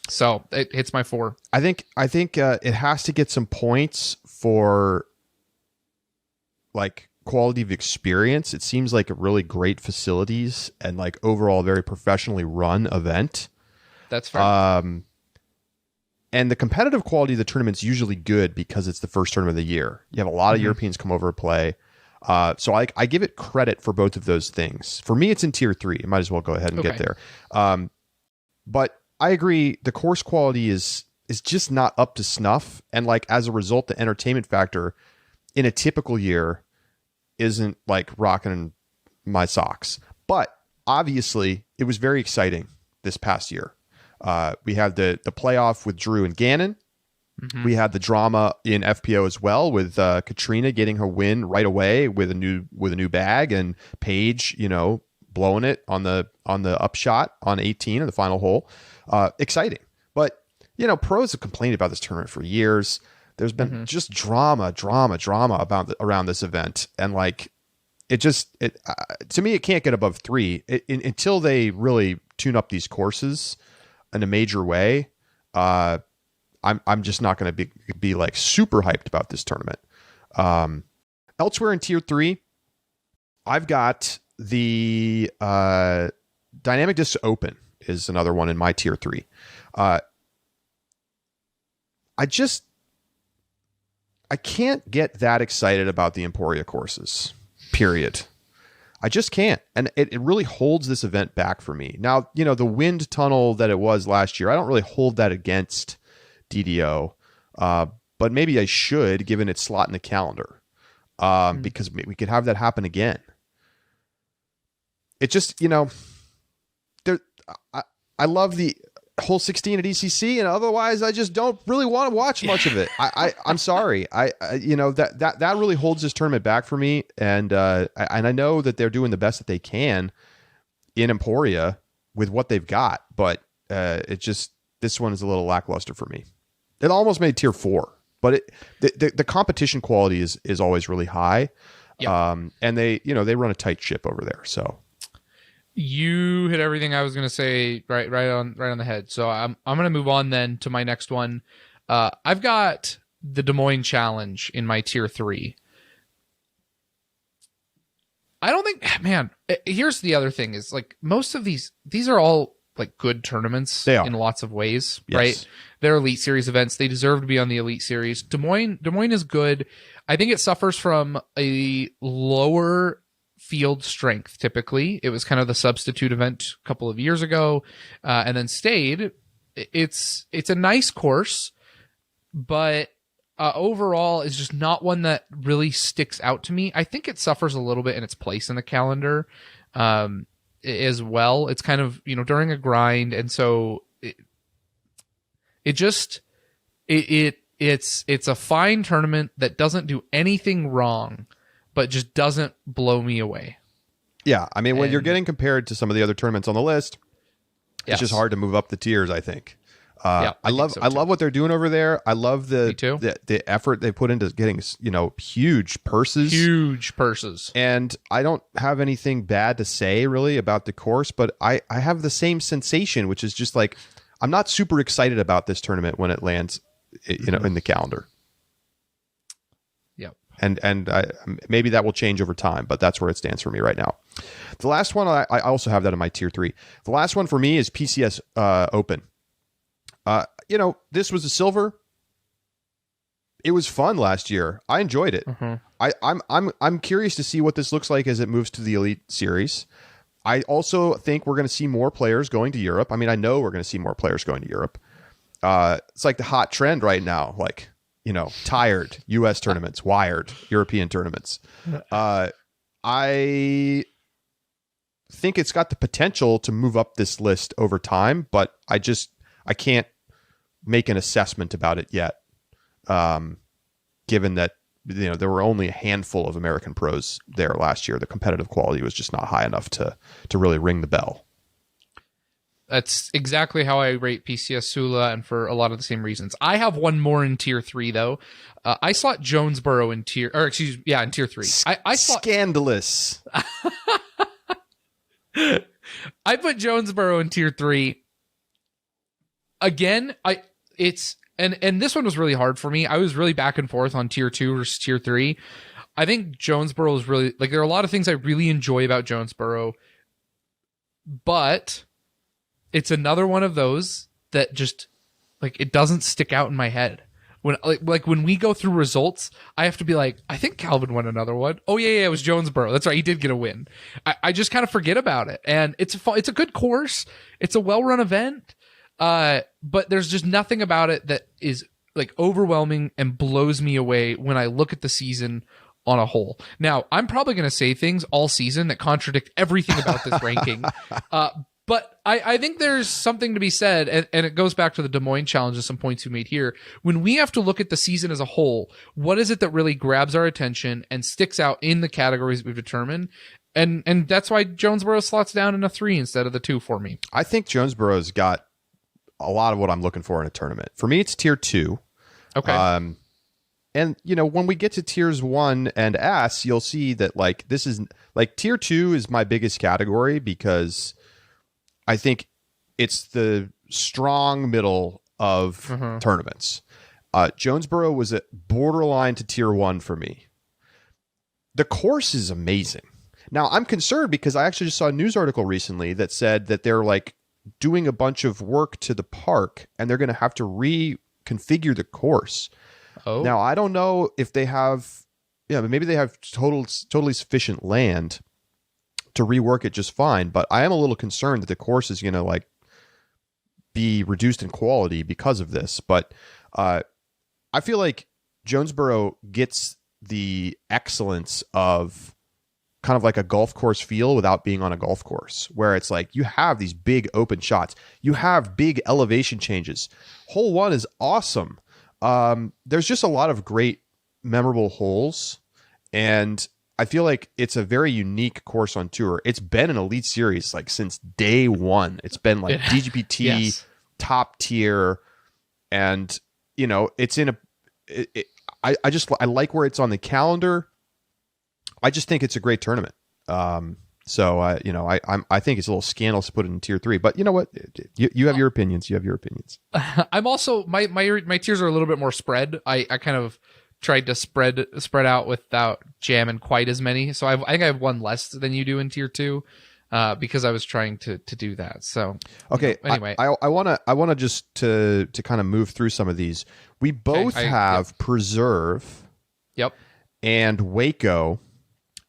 So it hits my 4. I think it has to get some points for like quality of experience. It seems like a really great facilities and like overall very professionally run event. That's fair. And the competitive quality of the tournament's usually good because it's the first tournament of the year. You have a lot of Europeans come over to play. So I give it credit for both of those things. For me, it's in tier 3. You might as well go ahead and get there. But I agree. The course quality is just not up to snuff. And like, as a result, the entertainment factor in a typical year isn't like rocking my socks. But obviously it was very exciting this past year. We had the playoff with Drew and Gannon. Mm-hmm. We had the drama in FPO as well, with Katrina getting her win right away with a new bag, and Paige, blowing it on the upshot on 18 in the final hole. Exciting. But, pros have complained about this tournament for years. There's been just drama around this event. And like, to me, it can't get above 3 until they really tune up these courses in a major way. I'm just not going to be like super hyped about this tournament. Elsewhere in tier 3, I've got the Dynamic Disc Open is another one in my tier 3. I can't get that excited about the Emporia courses, period. I just can't. And it really holds this event back for me. Now, the wind tunnel that it was last year, I don't really hold that against DDO, but maybe I should, given its slot in the calendar, because we could have that happen again. It just, I love the hole 16 at ECC, and otherwise I just don't really want to watch much of it. I'm sorry. That really holds this tournament back for me. And I know that they're doing the best that they can in Emporia with what they've got, but this one is a little lackluster for me. It almost made tier 4, but the competition quality is always really high. Yep. And they run a tight ship over there. So you hit everything I was going to say right on the head. So I'm going to move on then to my next one. I've got the Des Moines Challenge in my tier 3. I don't think, man, here's the other thing is like most of these are all like good tournaments in lots of ways, yes. Right? They're Elite Series events. They deserve to be on the Elite Series. Des Moines is good. I think it suffers from a lower field strength. Typically, it was kind of the substitute event a couple of years ago, and then stayed. It's a nice course, but overall is just not one that really sticks out to me. I think it suffers a little bit in its place in the calendar as well. It's kind of during a grind, and so it's a fine tournament that doesn't do anything wrong, but just doesn't blow me away. Yeah, I mean, when you're getting compared to some of the other tournaments on the list, it's just hard to move up the tiers, I think. I love what they're doing over there. I love the effort they put into getting huge purses. And I don't have anything bad to say really about the course, but I have the same sensation, which is just like I'm not super excited about this tournament when it lands in the calendar. Yep. And maybe that will change over time, but that's where it stands for me right now. The last one, I also have that in my tier 3. The last one for me is PCS Open. This was a silver. It was fun last year. I enjoyed it. I'm curious to see what this looks like as it moves to the Elite Series. I also think we're going to see more players going to Europe. I mean, I know we're going to see more players going to Europe. It's like the hot trend right now. Like, tired U.S. tournaments, wired European tournaments. I think it's got the potential to move up this list over time, but I can't make an assessment about it yet. Given that there were only a handful of American pros there last year, the competitive quality was just not high enough to really ring the bell. That's exactly how I rate PCS Sula, and for a lot of the same reasons. I have one more in tier 3 though. I slot Jonesboro in tier 3. I slot scandalous. I put Jonesboro in tier 3. Again, and this one was really hard for me. I was really back and forth on tier 2 versus tier 3. I think Jonesboro is really, like, there are a lot of things I really enjoy about Jonesboro, but it's another one of those that just, like, it doesn't stick out in my head. When when we go through results, I have to be like, I think Calvin won another one. Oh yeah, it was Jonesboro. That's right, he did get a win. I just kind of forget about it, and it's a good course. It's a well-run event, but there's just nothing about it that is like overwhelming and blows me away when I look at the season on a whole. Now, I'm probably going to say things all season that contradict everything about this ranking. But I think there's something to be said, and it goes back to the Des Moines Challenge and some points you made here. When we have to look at the season as a whole, what is it that really grabs our attention and sticks out in the categories we've determined? And that's why Jonesboro slots down in a 3 instead of the 2 for me. I think Jonesboro's got a lot of what I'm looking for in a tournament. For me, it's tier 2. Okay. And, when we get to tiers 1 and S, you'll see that, like, this is, like, tier 2 is my biggest category because I think it's the strong middle of tournaments. Jonesboro was at borderline to tier 1 for me. The course is amazing. Now, I'm concerned because I actually just saw a news article recently that said that they're, like, doing a bunch of work to the park and they're going to have to reconfigure the course. Oh. Now, I don't know if they have, maybe they have totally sufficient land to rework it just fine, but I am a little concerned that the course is going to, like, be reduced in quality because of this. But I feel like Jonesboro gets the excellence of kind of like a golf course feel without being on a golf course, where it's like you have these big open shots, you have big elevation changes. Hole 1 is awesome. There's just a lot of great memorable holes, and I feel like it's a very unique course on tour. It's been an Elite Series like since day 1. It's been like DGPT yes. top tier, and it's in a. I like where it's on the calendar. I just think it's a great tournament. So I think it's a little scandalous to put it in tier 3, but you know what? You have your opinions. You have your opinions. I'm also my tiers are a little bit more spread. I kind of tried to spread out without jamming quite as many. So I think I have one less than you do in tier 2, because I was trying to do that. So okay. Anyway, I wanna just to kind of move through some of these. We both have Preserve. Yep. And Waco,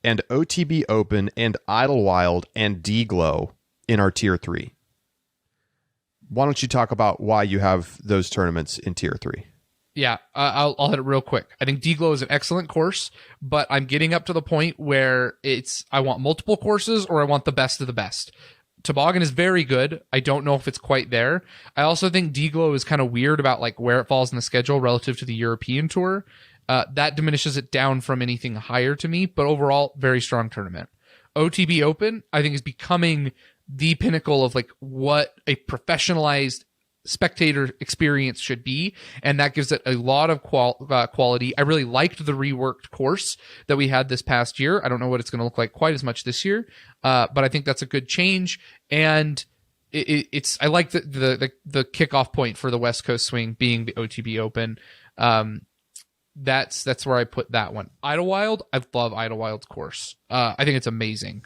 and OTB Open, and Idlewild, and D-Glow in our tier 3. Why don't you talk about why you have those tournaments in tier 3? Yeah, I'll hit it real quick. I think D-Glow is an excellent course, but I'm getting up to the point where I want multiple courses or I want the best of the best. Toboggan is very good. I don't know if it's quite there. I also think D-Glow is kind of weird about like where it falls in the schedule relative to the European Tour. That diminishes it down from anything higher to me, but overall, very strong tournament. OTB Open, I think, is becoming the pinnacle of like what a professionalized spectator experience should be, and that gives it a lot of quality. I really liked the reworked course that we had this past year. I don't know what it's going to look like quite as much this year, but I think that's a good change, and it's I like the kickoff point for the West Coast swing being the OTB Open. That's where I put that one. Idlewild, I love Idlewild's course. I think it's amazing.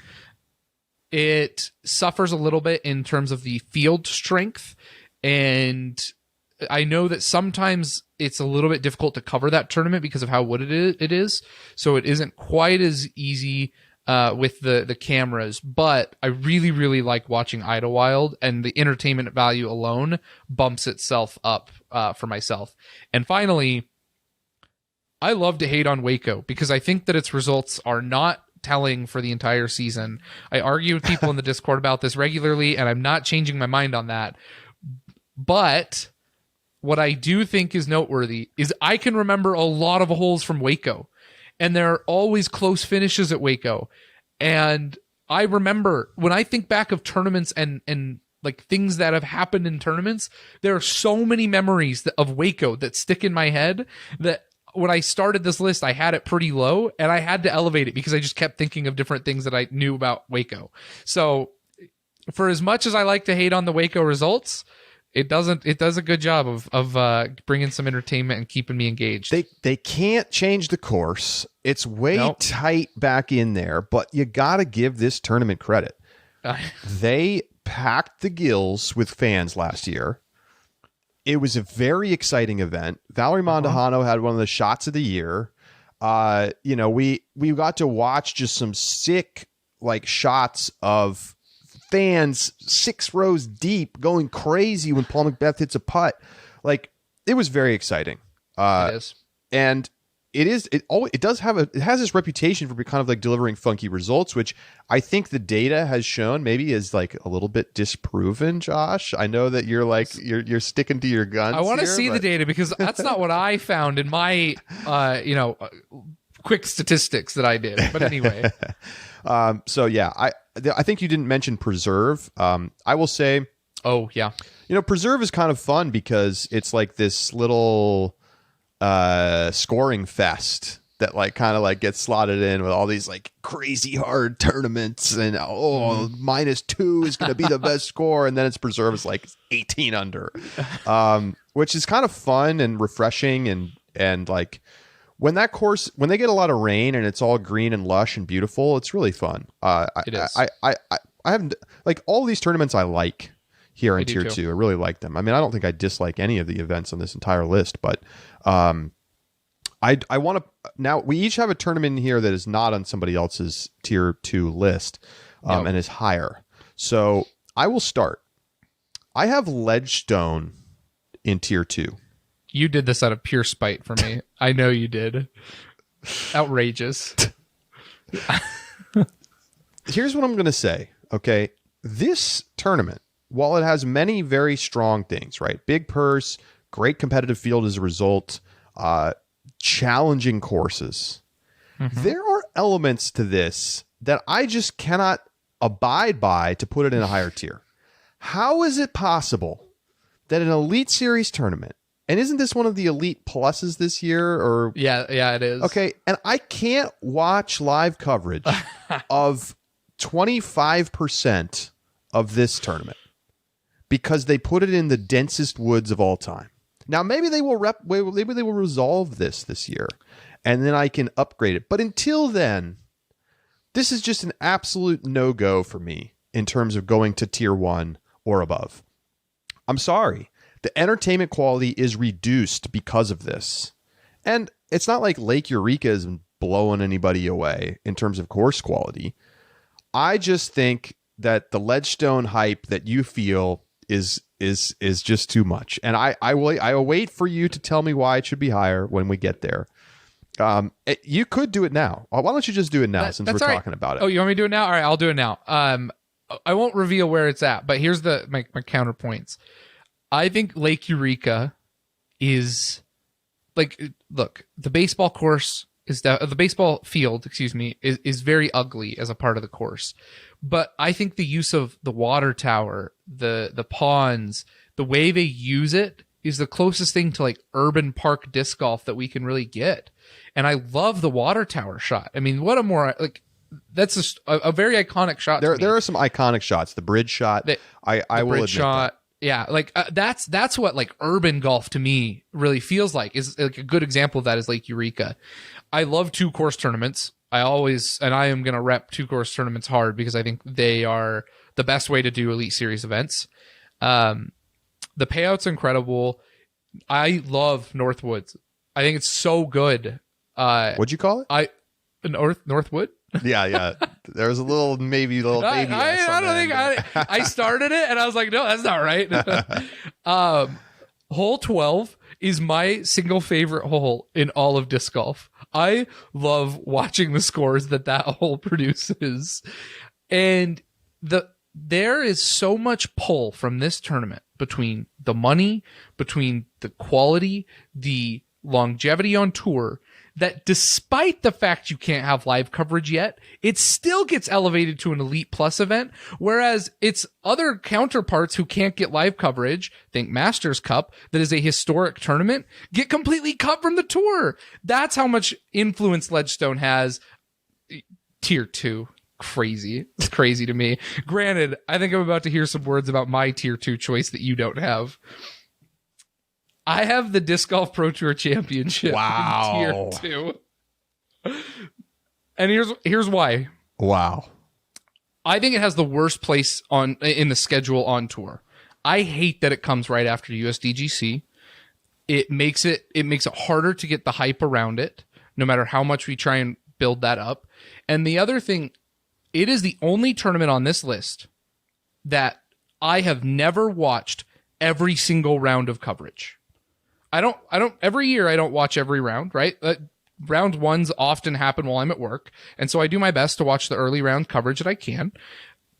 It suffers a little bit in terms of the field strength, and I know that sometimes it's a little bit difficult to cover that tournament because of how wooded it is. So it isn't quite as easy with the cameras, but I really, really like watching Idlewild, and the entertainment value alone bumps itself up for myself. And finally, I love to hate on Waco because I think that its results are not telling for the entire season. I argue with people in the Discord about this regularly, and I'm not changing my mind on that. But what I do think is noteworthy is I can remember a lot of holes from Waco, and there are always close finishes at Waco. And I remember when I think back of tournaments and like things that have happened in tournaments, there are so many memories of Waco that stick in my head that when I started this list, I had it pretty low and I had to elevate it because I just kept thinking of different things that I knew about Waco. So for as much as I like to hate on the Waco results, it does a good job of bringing some entertainment and keeping me engaged. They can't change the course. It's way tight back in there, but you got to give this tournament credit. They packed the gills with fans last year. It was a very exciting event. Valerie Mondahano had one of the shots of the year. We got to watch just some sick like shots of fans 6 rows deep going crazy when Paul Macbeth hits a putt. Like, it was very exciting. It is. And it has this reputation for kind of like delivering funky results, which I think the data has shown maybe is like a little bit disproven. Josh, I know that you're like you're sticking to your guns. I want to see the data because that's not what I found in my quick statistics that I did. But anyway, so yeah, I think you didn't mention Preserve. I will say, oh yeah, Preserve is kind of fun because it's like this little scoring fest that like kind of like gets slotted in with all these like crazy hard tournaments and -2 is going to be the best score, and then it's Preserve is like 18 under, which is kind of fun and refreshing and like when they get a lot of rain and it's all green and lush and beautiful, it's really fun. It is. I haven't like all these tournaments I like here in Tier 2. I really like them. I mean, I don't think I dislike any of the events on this entire list, but I want to now. We each have a tournament in here that is not on somebody else's Tier 2 list, and is higher. So I will start. I have Ledgestone in Tier 2. You did this out of pure spite for me. I know you did. Outrageous. Here's what I'm going to say. Okay, this tournament, while it has many very strong things, right? Big purse, great competitive field as a result, challenging courses. There are elements to this that I just cannot abide by to put it in a higher tier. How is it possible that an Elite Series tournament, and isn't this one of the Elite Pluses this year? Or yeah, it is. Okay, and I can't watch live coverage of 25% of this tournament because they put it in the densest woods of all time. Now, maybe they will resolve this year, and then I can upgrade it. But until then, this is just an absolute no-go for me in terms of going to Tier 1 or above. I'm sorry. The entertainment quality is reduced because of this. And it's not like Lake Eureka is blowing anybody away in terms of course quality. I just think that the Ledgestone hype that you feel is just too much. And I will wait for you to tell me why it should be higher when we get there. You could do it now. Why don't you just do it now since we're talking about it? Oh, you want me to do it now? All right, I'll do it now. I won't reveal where it's at, but here's my counterpoints. I think Lake Eureka is like, look, the baseball course is the baseball field, is very ugly as a part of the course. But I think the use of the water tower, the ponds, the way they use it is the closest thing to like urban park disc golf that we can really get. And I love the water tower shot. I mean, what a more like, that's just a very iconic shot. There are some iconic shots. The bridge shot. I will admit that. Yeah, like that's what like urban golf to me really feels like. Is like a good example of that is Lake Eureka. I love 2-course tournaments. I am going to rep 2-course tournaments hard because I think they are the best way to do Elite Series events. The payout's incredible. I love Northwoods. I think it's so good. What'd you call it? Northwood. Yeah. There was a little baby. I don't think I started it and I was like, no, that's not right. Hole 12 is my single favorite hole in all of disc golf. I love watching the scores that hole produces. And there is so much pull from this tournament between the money, between the quality, the longevity on tour, that despite the fact you can't have live coverage yet, it still gets elevated to an Elite Plus event, whereas its other counterparts who can't get live coverage, think Masters Cup, that is a historic tournament, get completely cut from the tour. That's how much influence Ledgestone has. Tier 2. Crazy. It's crazy to me. Granted, I think I'm about to hear some words about my Tier 2 choice that you don't have. I have the Disc Golf Pro Tour Championship in Tier 2. And here's why. Wow. I think it has the worst place in the schedule on tour. I hate that it comes right after USDGC. It makes it harder to get the hype around it, no matter how much we try and build that up. And the other thing, it is the only tournament on this list that I have never watched every single round of coverage. Every year I don't watch every round, right? Round ones often happen while I'm at work. And so I do my best to watch the early round coverage that I can.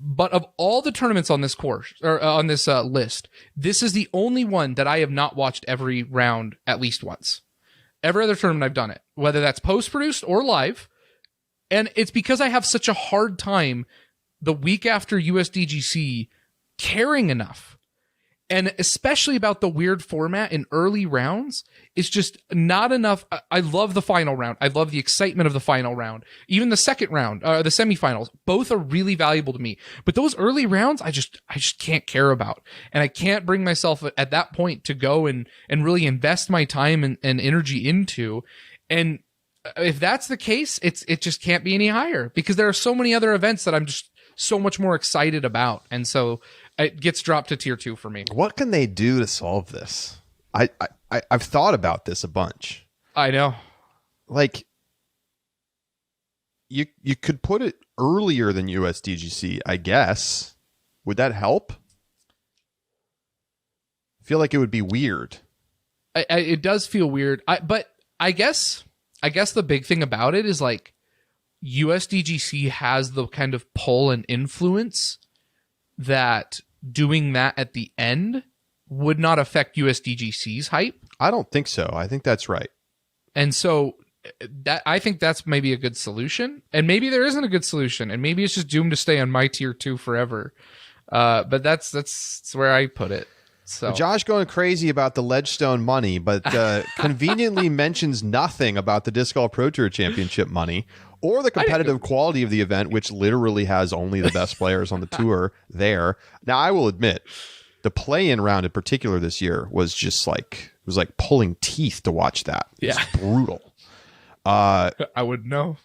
But of all the tournaments on this course or on this list, this is the only one that I have not watched every round at least once. Every other tournament I've done it, whether that's post-produced or live. And it's because I have such a hard time the week after USDGC caring enough. And especially about the weird format in early rounds, it's just not enough. I love the final round. I love the excitement of the final round. Even the second round, the semifinals, both are really valuable to me. But those early rounds, I just can't care about. And I can't bring myself at that point to go and really invest my time and energy into. And if that's the case, it just can't be any higher because there are so many other events that I'm just so much more excited about. And so it gets dropped to tier 2 for me. What can they do to solve this? I've thought about this a bunch. I know. Like, you could put it earlier than USDGC, I guess. Would that help? I feel like it would be weird. It does feel weird. But I guess the big thing about it is like USDGC has the kind of pull and influence that doing that at the end would not affect USDGC's hype. I don't think so. I think that's right. And so I think that's maybe a good solution. And maybe there isn't a good solution. And maybe it's just doomed to stay on my tier 2 forever. But that's where I put it. So Josh going crazy about the Ledgestone money, but conveniently mentions nothing about the Disc Golf Pro Tour Championship money or the competitive quality of the event, which literally has only the best players on the tour there. Now, I will admit, the play-in round in particular this year was just like, it was like pulling teeth to watch that. It was brutal. I wouldn't know.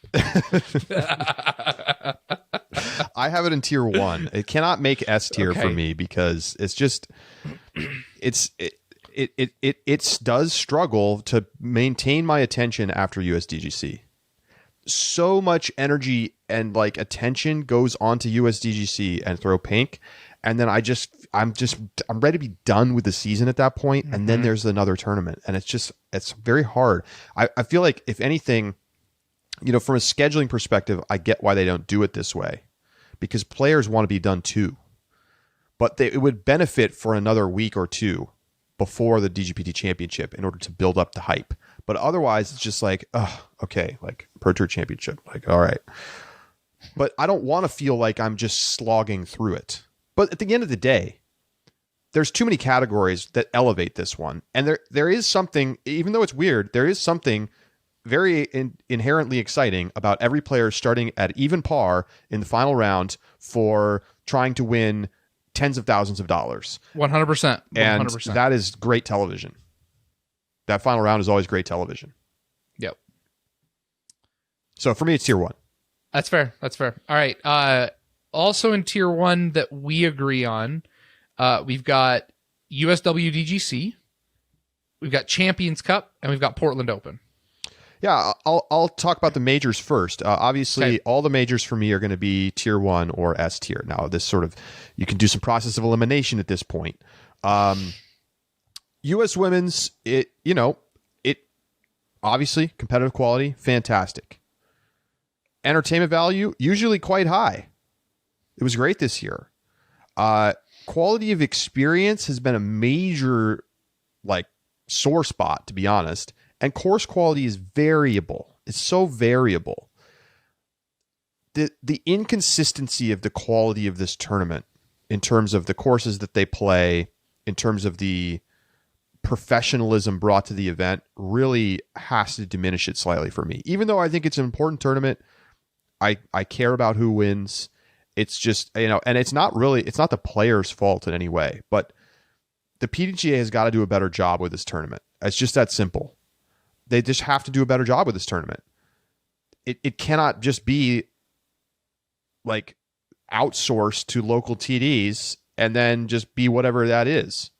I have it in tier 1. It cannot make S tier for me because it's just it does struggle to maintain my attention after USDGC. So much energy and like attention goes onto USDGC and Throw Pink, and then I'm ready to be done with the season at that point, and then there's another tournament, and it's very hard. I feel like if anything, from a scheduling perspective, I get why they don't do it this way, because players want to be done too, but it would benefit for another week or two before the DGPT Championship in order to build up the hype. But otherwise, it's just like, oh, okay, like Pro Tour Championship, like, all right. But I don't want to feel like I'm just slogging through it. But at the end of the day, there's too many categories that elevate this one. And there is something, even though it's weird, there is something very inherently exciting about every player starting at even par in the final round for trying to win tens of thousands of dollars. 100%. And that is great television. That final round is always great television. Yep. So for me, it's tier 1. That's fair. All right. Also in tier 1 that we agree on, we've got USWDGC, we've got Champions Cup, and we've got Portland Open. Yeah, I'll talk about the majors first. Obviously, all the majors for me are going to be tier 1 or S tier. Now, this sort of, you can do some process of elimination at this point. U.S. women's, it obviously competitive quality, fantastic. Entertainment value, usually quite high. It was great this year. Quality of experience has been a major sore spot, to be honest. And course quality is variable. It's so variable. The inconsistency of the quality of this tournament in terms of the courses that they play, in terms of the professionalism brought to the event, really has to diminish it slightly for me. Even though I think it's an important tournament, I care about who wins. It's just, and it's not the player's fault in any way, but the PDGA has got to do a better job with this tournament. It's just that simple. They just have to do a better job with this tournament. It cannot just be outsourced to local TDs and then just be whatever that is.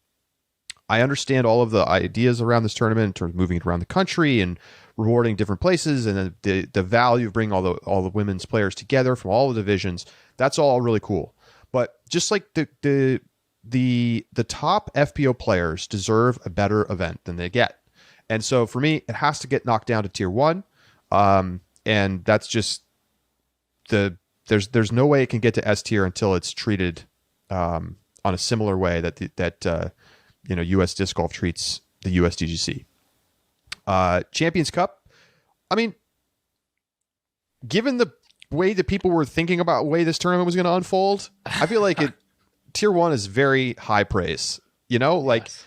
I understand all of the ideas around this tournament in terms of moving it around the country and rewarding different places, and then the value of bringing all the women's players together from all the divisions. That's all really cool. But just like the top FPO players deserve a better event than they get. And so for me, it has to get knocked down to tier 1. And that's just there's no way it can get to S tier until it's treated on a similar way that US Disc Golf treats the USDGC. Champions Cup. I mean, given the way that people were thinking about the way this tournament was going to unfold, I feel like tier 1 is very high praise. Yes.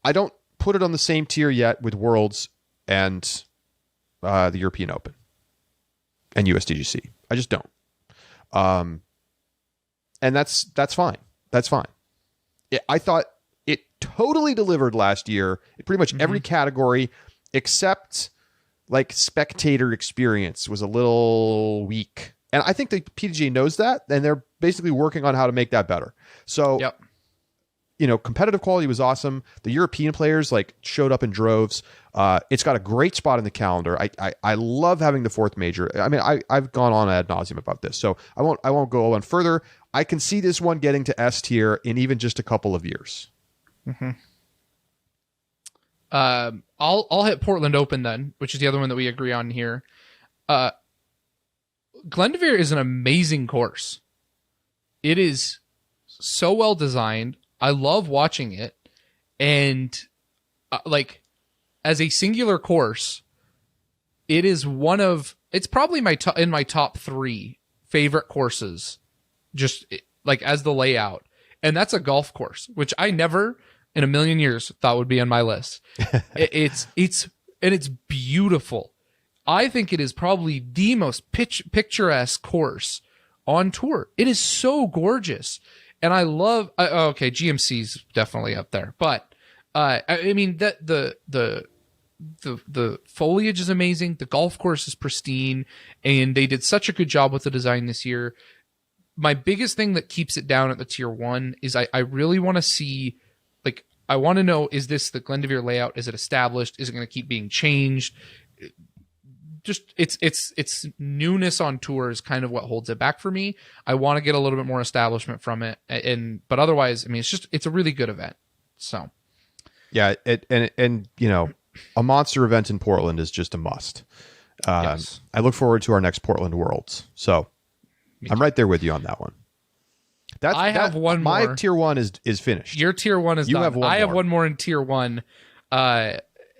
I don't put it on the same tier yet with Worlds and the European Open and USDGC. I just don't. And that's fine. That's fine. I thought it totally delivered last year in pretty much every category except spectator experience was a little weak. And I think the PDGA knows that, and they're basically working on how to make that better. So, competitive quality was awesome. The European players showed up in droves. It's got a great spot in the calendar. I love having the 4th major. I mean, I've gone on ad nauseum about this, so I won't go on further. I can see this one getting to S tier in even just a couple of years. Mm-hmm. I'll hit Portland Open then, which is the other one that we agree on here. Glendoveer is an amazing course. It is so well designed. I love watching it, and as a singular course, it is it's probably in my top 3 favorite courses, just as the layout. And that's a golf course, which I never in a million years thought would be on my list. It's beautiful. I think it is probably the most picturesque course on tour. It is so gorgeous. And I love, GMC's definitely up there, but, I mean, the foliage is amazing. The golf course is pristine, and they did such a good job with the design this year. My biggest thing that keeps it down at the tier 1 is I really want to see, I want to know, is this the Glendoveer layout? Is it established? Is it going to keep being changed? Just it's newness on tour is kind of what holds it back for me. I want to get a little bit more establishment from it, but otherwise, I mean, it's a really good event. So, yeah, a monster event in Portland is just a must. Yes. I look forward to our next Portland Worlds. So, I'm right there with you on that one. I have one more. My tier 1 is finished. Your tier 1 is done. I have one more in tier 1.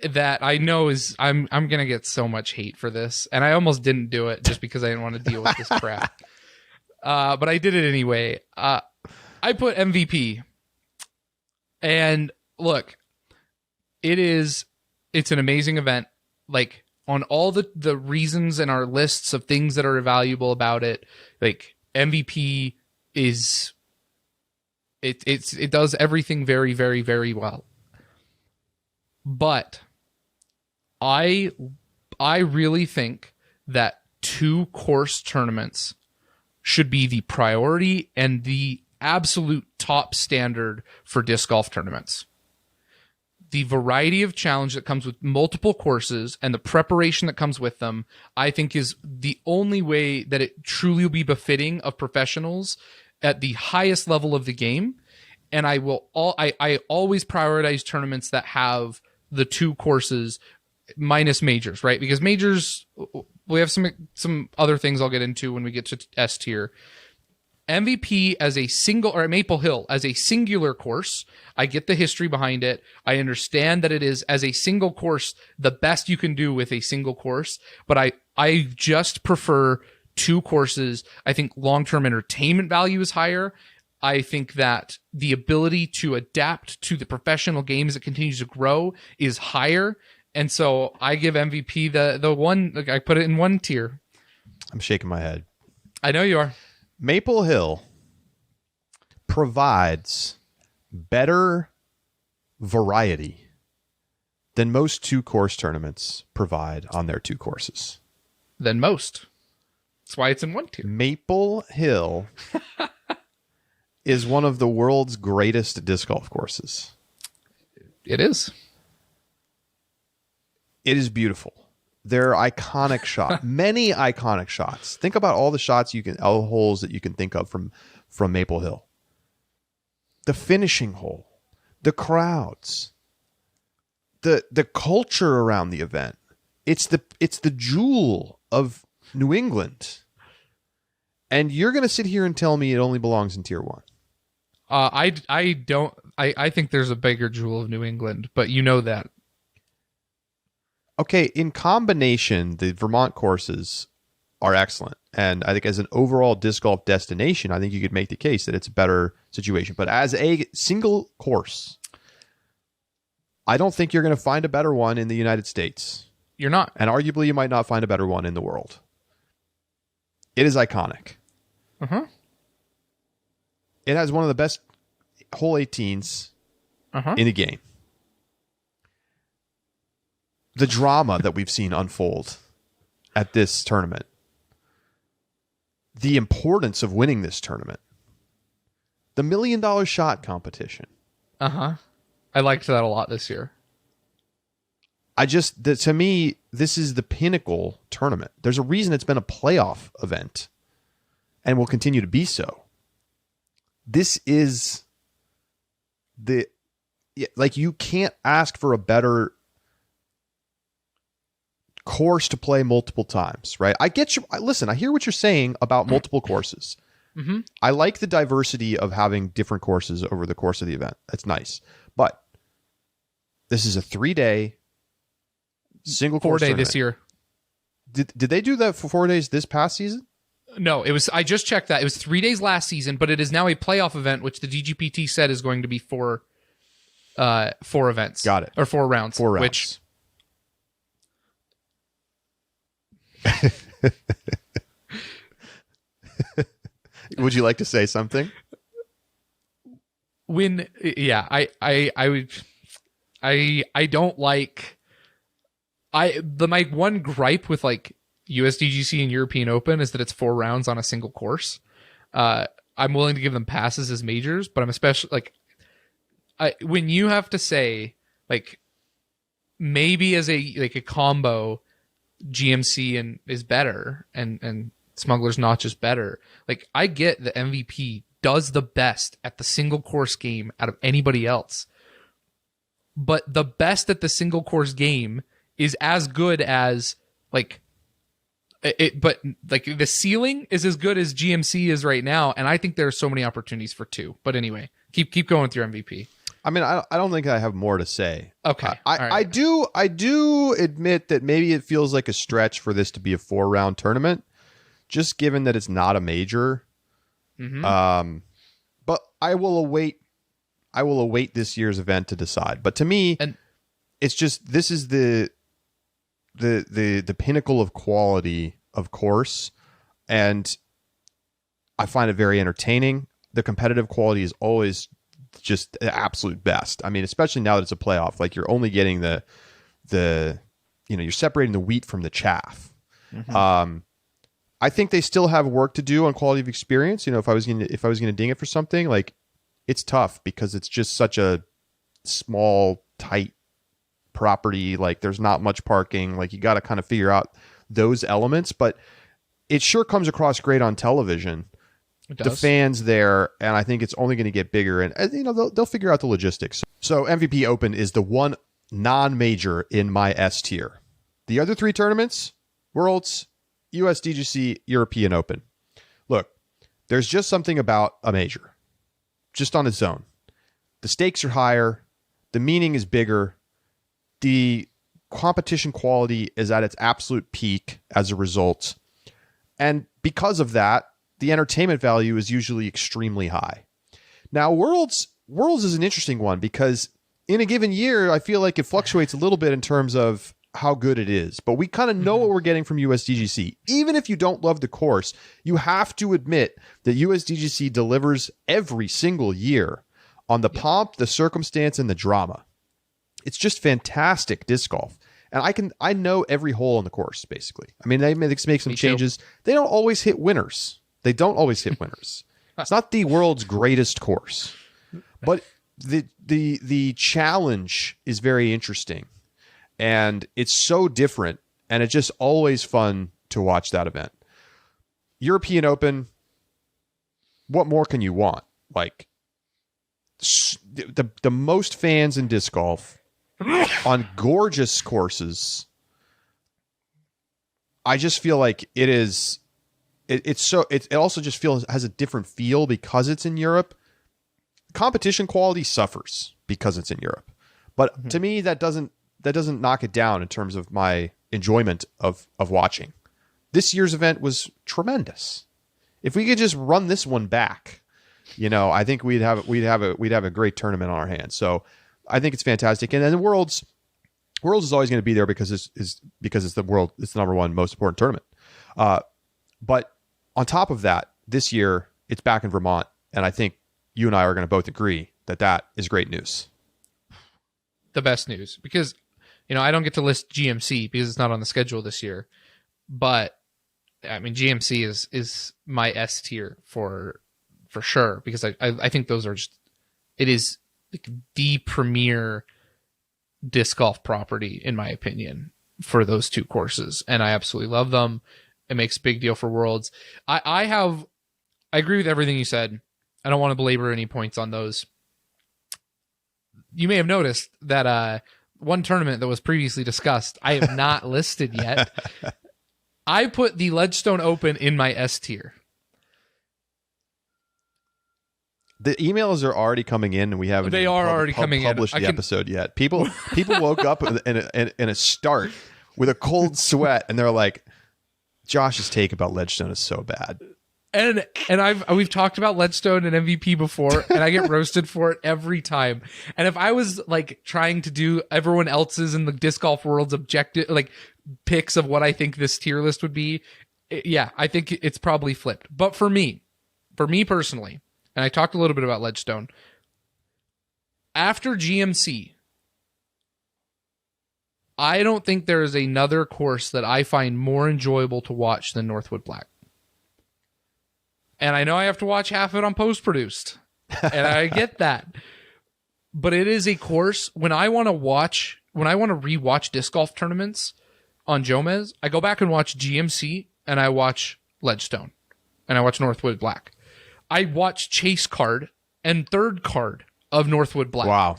That I know is I'm gonna get so much hate for this, and I almost didn't do it just because I didn't want to deal with this crap. But I did it anyway. I put MVP, and look, it's an amazing event. On all the reasons in our lists of things that are valuable about it, MVP is it does everything very, very, very well. But I really think that 2 course tournaments should be the priority and the absolute top standard for disc golf tournaments. the variety of challenge that comes with multiple courses and the preparation that comes with them, I think is the only way that it truly will be befitting of professionals at the highest level of the game. And I always prioritize tournaments that have the 2 courses minus majors, right? Because majors, we have some other things I'll get into when we get to S tier. MVP as a single, or Maple Hill as a singular course, I get the history behind it. I understand that it is, as a single course, the best you can do with a single course, but I just prefer 2 courses. I think long-term entertainment value is higher. I think that the ability to adapt to the professional game as it continues to grow is higher. And so I give MVP the one, like, I put it in 1 tier. I'm shaking my head. I know you are. Maple Hill provides better variety than most 2-course tournaments provide on their 2 courses. Than most. That's why it's in 1 tier. Maple Hill is one of the world's greatest disc golf courses. It is. It is beautiful. There are iconic shots, many iconic shots. Think about all the shots all the holes that you can think of from Maple Hill. The finishing hole, the crowds, the culture around the event. It's the jewel of New England. And you're going to sit here and tell me it only belongs in tier 1. I think there's a bigger jewel of New England, but you know that. Okay, in combination, the Vermont courses are excellent. And I think as an overall disc golf destination, I think you could make the case that it's a better situation. But as a single course, I don't think you're going to find a better one in the United States. You're not. And arguably, you might not find a better one in the world. It is iconic. Uh-huh. It has one of the best hole 18s in the game. The drama that we've seen unfold at this tournament, the importance of winning this tournament, the $1 million shot competition. I liked that a lot this year. To me, this is the pinnacle tournament. There's a reason it's been a playoff event and will continue to be so. This is you can't ask for a better course to play multiple times, right? I get you. Listen, I hear what you're saying about multiple courses. Mm-hmm. I like the diversity of having different courses over the course of the event. That's nice. But this is a 3-day single course 4-day tournament. this year. Did they do that for 4 days this past season? No, it was. I just checked that. It was 3 days last season, but it is now a playoff event, which the DGPT said is going to be 4 events. Got it. Or 4 rounds. 4 rounds. Which would you like to say something? I don't like. My one gripe with like USDGC and European Open is that it's 4 rounds on a single course. I'm willing to give them passes as majors, but I'm especially like, when you have to say like maybe as a combo, GMC and is better and Smuggler's Notch is better. Like, I get the MVP does the best at the single course game out of anybody else, but the best at the single course game is as good as like it. But like the ceiling is as good as GMC is right now, and I think there are so many opportunities for 2. But anyway, keep going with your MVP. I mean, I don't think I have more to say. Okay. I do admit that maybe it feels like a stretch for this to be a 4-round tournament, just given that it's not a major. Mm-hmm. But I will await this year's event to decide. But to me, it's just this is the pinnacle of quality of course, and I find it very entertaining. The competitive quality is always just the absolute best. I mean, especially now that it's a playoff, like you're only getting you're separating the wheat from the chaff. Mm-hmm. I think they still have work to do on quality of experience. If I was going to ding it for something, like, it's tough because it's just such a small, tight property. Like there's not much parking. Like you got to kind of figure out those elements, but it sure comes across great on television. The fans there, and I think it's only going to get bigger. And they'll figure out the logistics. So MVP Open is the one non-major in my S tier. The other 3 tournaments: Worlds, USDGC, European Open. Look, there's just something about a major, just on its own. The stakes are higher, the meaning is bigger, the competition quality is at its absolute peak as a result, and because of that, the entertainment value is usually extremely high. Now, Worlds is an interesting one because in a given year, I feel like it fluctuates a little bit in terms of how good it is, but we kind of know what we're getting from USDGC. Even if you don't love the course, you have to admit that USDGC delivers every single year on the pomp, the circumstance, and the drama. It's just fantastic disc golf. And I know every hole in the course, basically. I mean, they make some changes. They don't always hit winners. It's not the world's greatest course, but the challenge is very interesting, and it's so different, and it's just always fun to watch that event. European Open, what more can you want? Like the most fans in disc golf on gorgeous courses. I just feel like it is. It also just has a different feel because it's in Europe. Competition quality suffers because it's in Europe, but to me that doesn't knock it down in terms of my enjoyment of watching. This year's event was tremendous. If we could just run this one back, I think we'd have a great tournament on our hands. So I think it's fantastic. And then the Worlds is always going to be there because it's the number one most important tournament. But on top of that, this year it's back in Vermont, and I think you and I are going to both agree that is great news. The best news, because I don't get to list GMC because it's not on the schedule this year, but I mean GMC is my S tier for sure, because I think those are it is like the premier disc golf property in my opinion for those 2 courses, and I absolutely love them. It makes a big deal for Worlds. I agree with everything you said. I don't want to belabor any points on those. You may have noticed that one tournament that was previously discussed, I have not listed yet. I put the Ledgestone Open in my S tier. The emails are already coming in, and we haven't. They are already coming in. Published the episode yet. People woke up in a start with a cold sweat, and they're like, Josh's take about Ledgestone is so bad. And we've talked about Ledgestone and MVP before, and I get roasted for it every time. And if I was like trying to do everyone else's in the disc golf world's objective, like picks of what I think this tier list would be, I think it's probably flipped. But for me personally, and I talked a little bit about Ledgestone, after GMC, I don't think there is another course that I find more enjoyable to watch than Northwood Black. And I know I have to watch half of it on post-produced, and I get that. But it is a course, when I want to rewatch disc golf tournaments on Jomez, I go back and watch GMC, and I watch Ledgestone, and I watch Northwood Black. I watch Chase Card and Third Card of Northwood Black. Wow.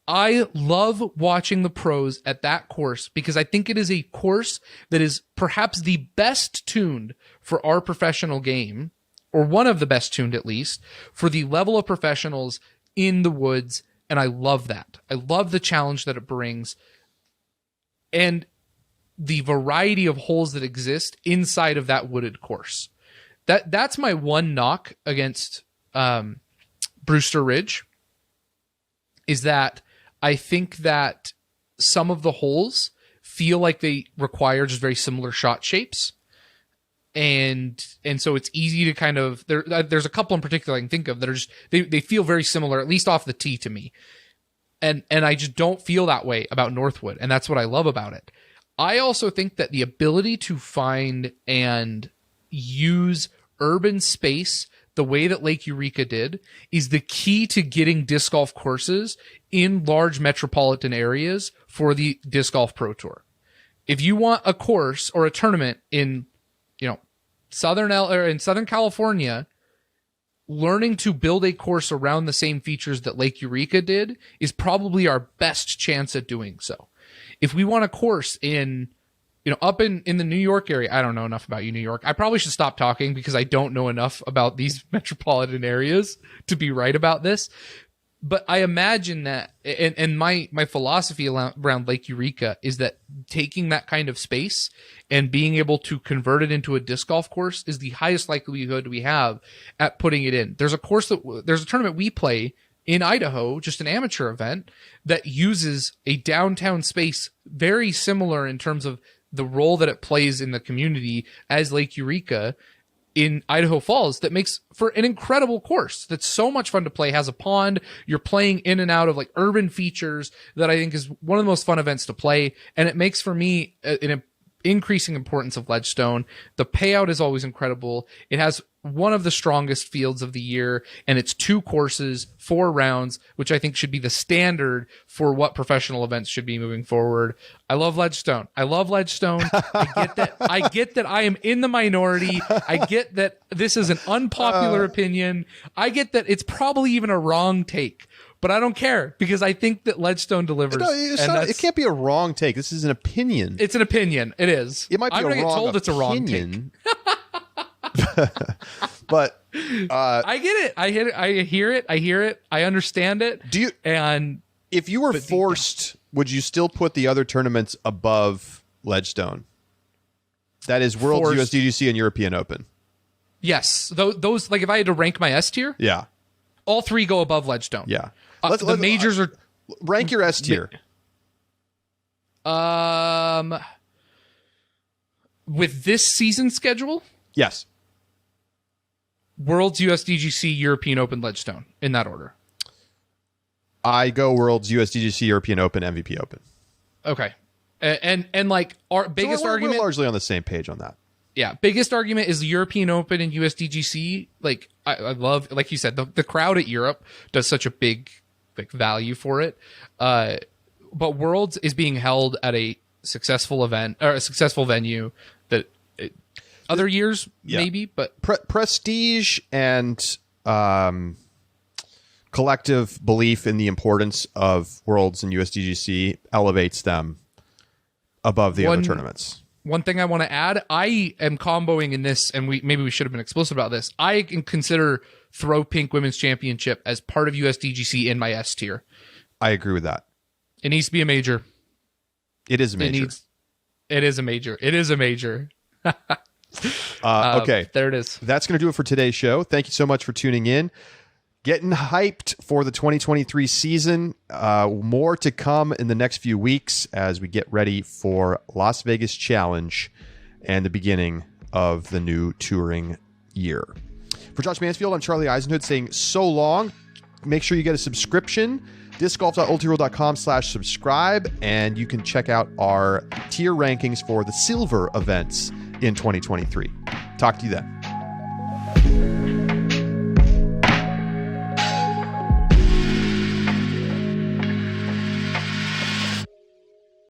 I love watching the pros at that course because I think it is a course that is perhaps the best tuned for our professional game, or one of the best tuned at least, for the level of professionals in the woods, and I love that. I love the challenge that it brings and the variety of holes that exist inside of that wooded course. That's my one knock against Brewster Ridge, is that I think that some of the holes feel like they require just very similar shot shapes. And so it's easy to kind of, there's a couple in particular I can think of that are just, they feel very similar, at least off the tee to me. And I just don't feel that way about Northwood. And that's what I love about it. I also think that the ability to find and use urban space the way that Lake Eureka did is the key to getting disc golf courses in large metropolitan areas for the Disc Golf Pro Tour. If you want a course or a tournament in, Southern California, learning to build a course around the same features that Lake Eureka did is probably our best chance at doing so. If we want a course in, up in the New York area, I don't know enough about New York. I probably should stop talking because I don't know enough about these metropolitan areas to be right about this. But I imagine that, and my philosophy around Lake Eureka is that taking that kind of space and being able to convert it into a disc golf course is the highest likelihood we have at putting it in. There's a tournament we play in Idaho, just an amateur event, that uses a downtown space very similar in terms of the role that it plays in the community as Lake Eureka in Idaho Falls, that makes for an incredible course that's so much fun to play, has a pond, you're playing in and out of like urban features that I think is one of the most fun events to play. And it makes for me an increasing importance of Ledgestone. The payout is always incredible. It has one of the strongest fields of the year, and it's 2 courses, 4 rounds, which I think should be the standard for what professional events should be moving forward. I love Ledgestone. I get that I am in the minority. I get that this is an unpopular opinion. I get that it's probably even a wrong take. But I don't care because I think that Ledgestone delivers. No, it can't be a wrong take. This is an opinion. It's an opinion. It is. It might be I'm a wrong told it's a wrong take. But I get it. I hear it. I understand it. If you were forced, would you still put the other tournaments above Ledgestone? That is Worlds, USDGC, and European Open. Yes, those like if I had to rank my S tier. Yeah. All 3 go above Ledgestone. Yeah. The majors are... Rank your S tier. With this season schedule? Yes. Worlds, USDGC, European Open, Ledgestone. In that order. I go Worlds, USDGC, European Open, MVP Open. Okay. And like our biggest argument... We're largely on the same page on that. Yeah, biggest argument is the European Open and USDGC. Like I love, like you said, the crowd at Europe does such a big value for it. But Worlds is being held at a successful event or a successful venue that other years maybe, but prestige and collective belief in the importance of Worlds and USDGC elevates them above the other tournaments. One thing I want to add, I am comboing in this, and maybe we should have been explicit about this. I can consider Throw Pink Women's Championship as part of USDGC in my S tier. I agree with that. It needs to be a major. It is a major. It is a major. It is a major. Okay. There it is. That's going to do it for today's show. Thank you so much for tuning in. Getting hyped for the 2023 season. More to come in the next few weeks as we get ready for Las Vegas Challenge and the beginning of the new touring year. For Josh Mansfield, I'm Charlie Eisenhood saying so long. Make sure you get a subscription. discgolf.ultihero.com/subscribe, and you can check out our tier rankings for the silver events in 2023. Talk to you then.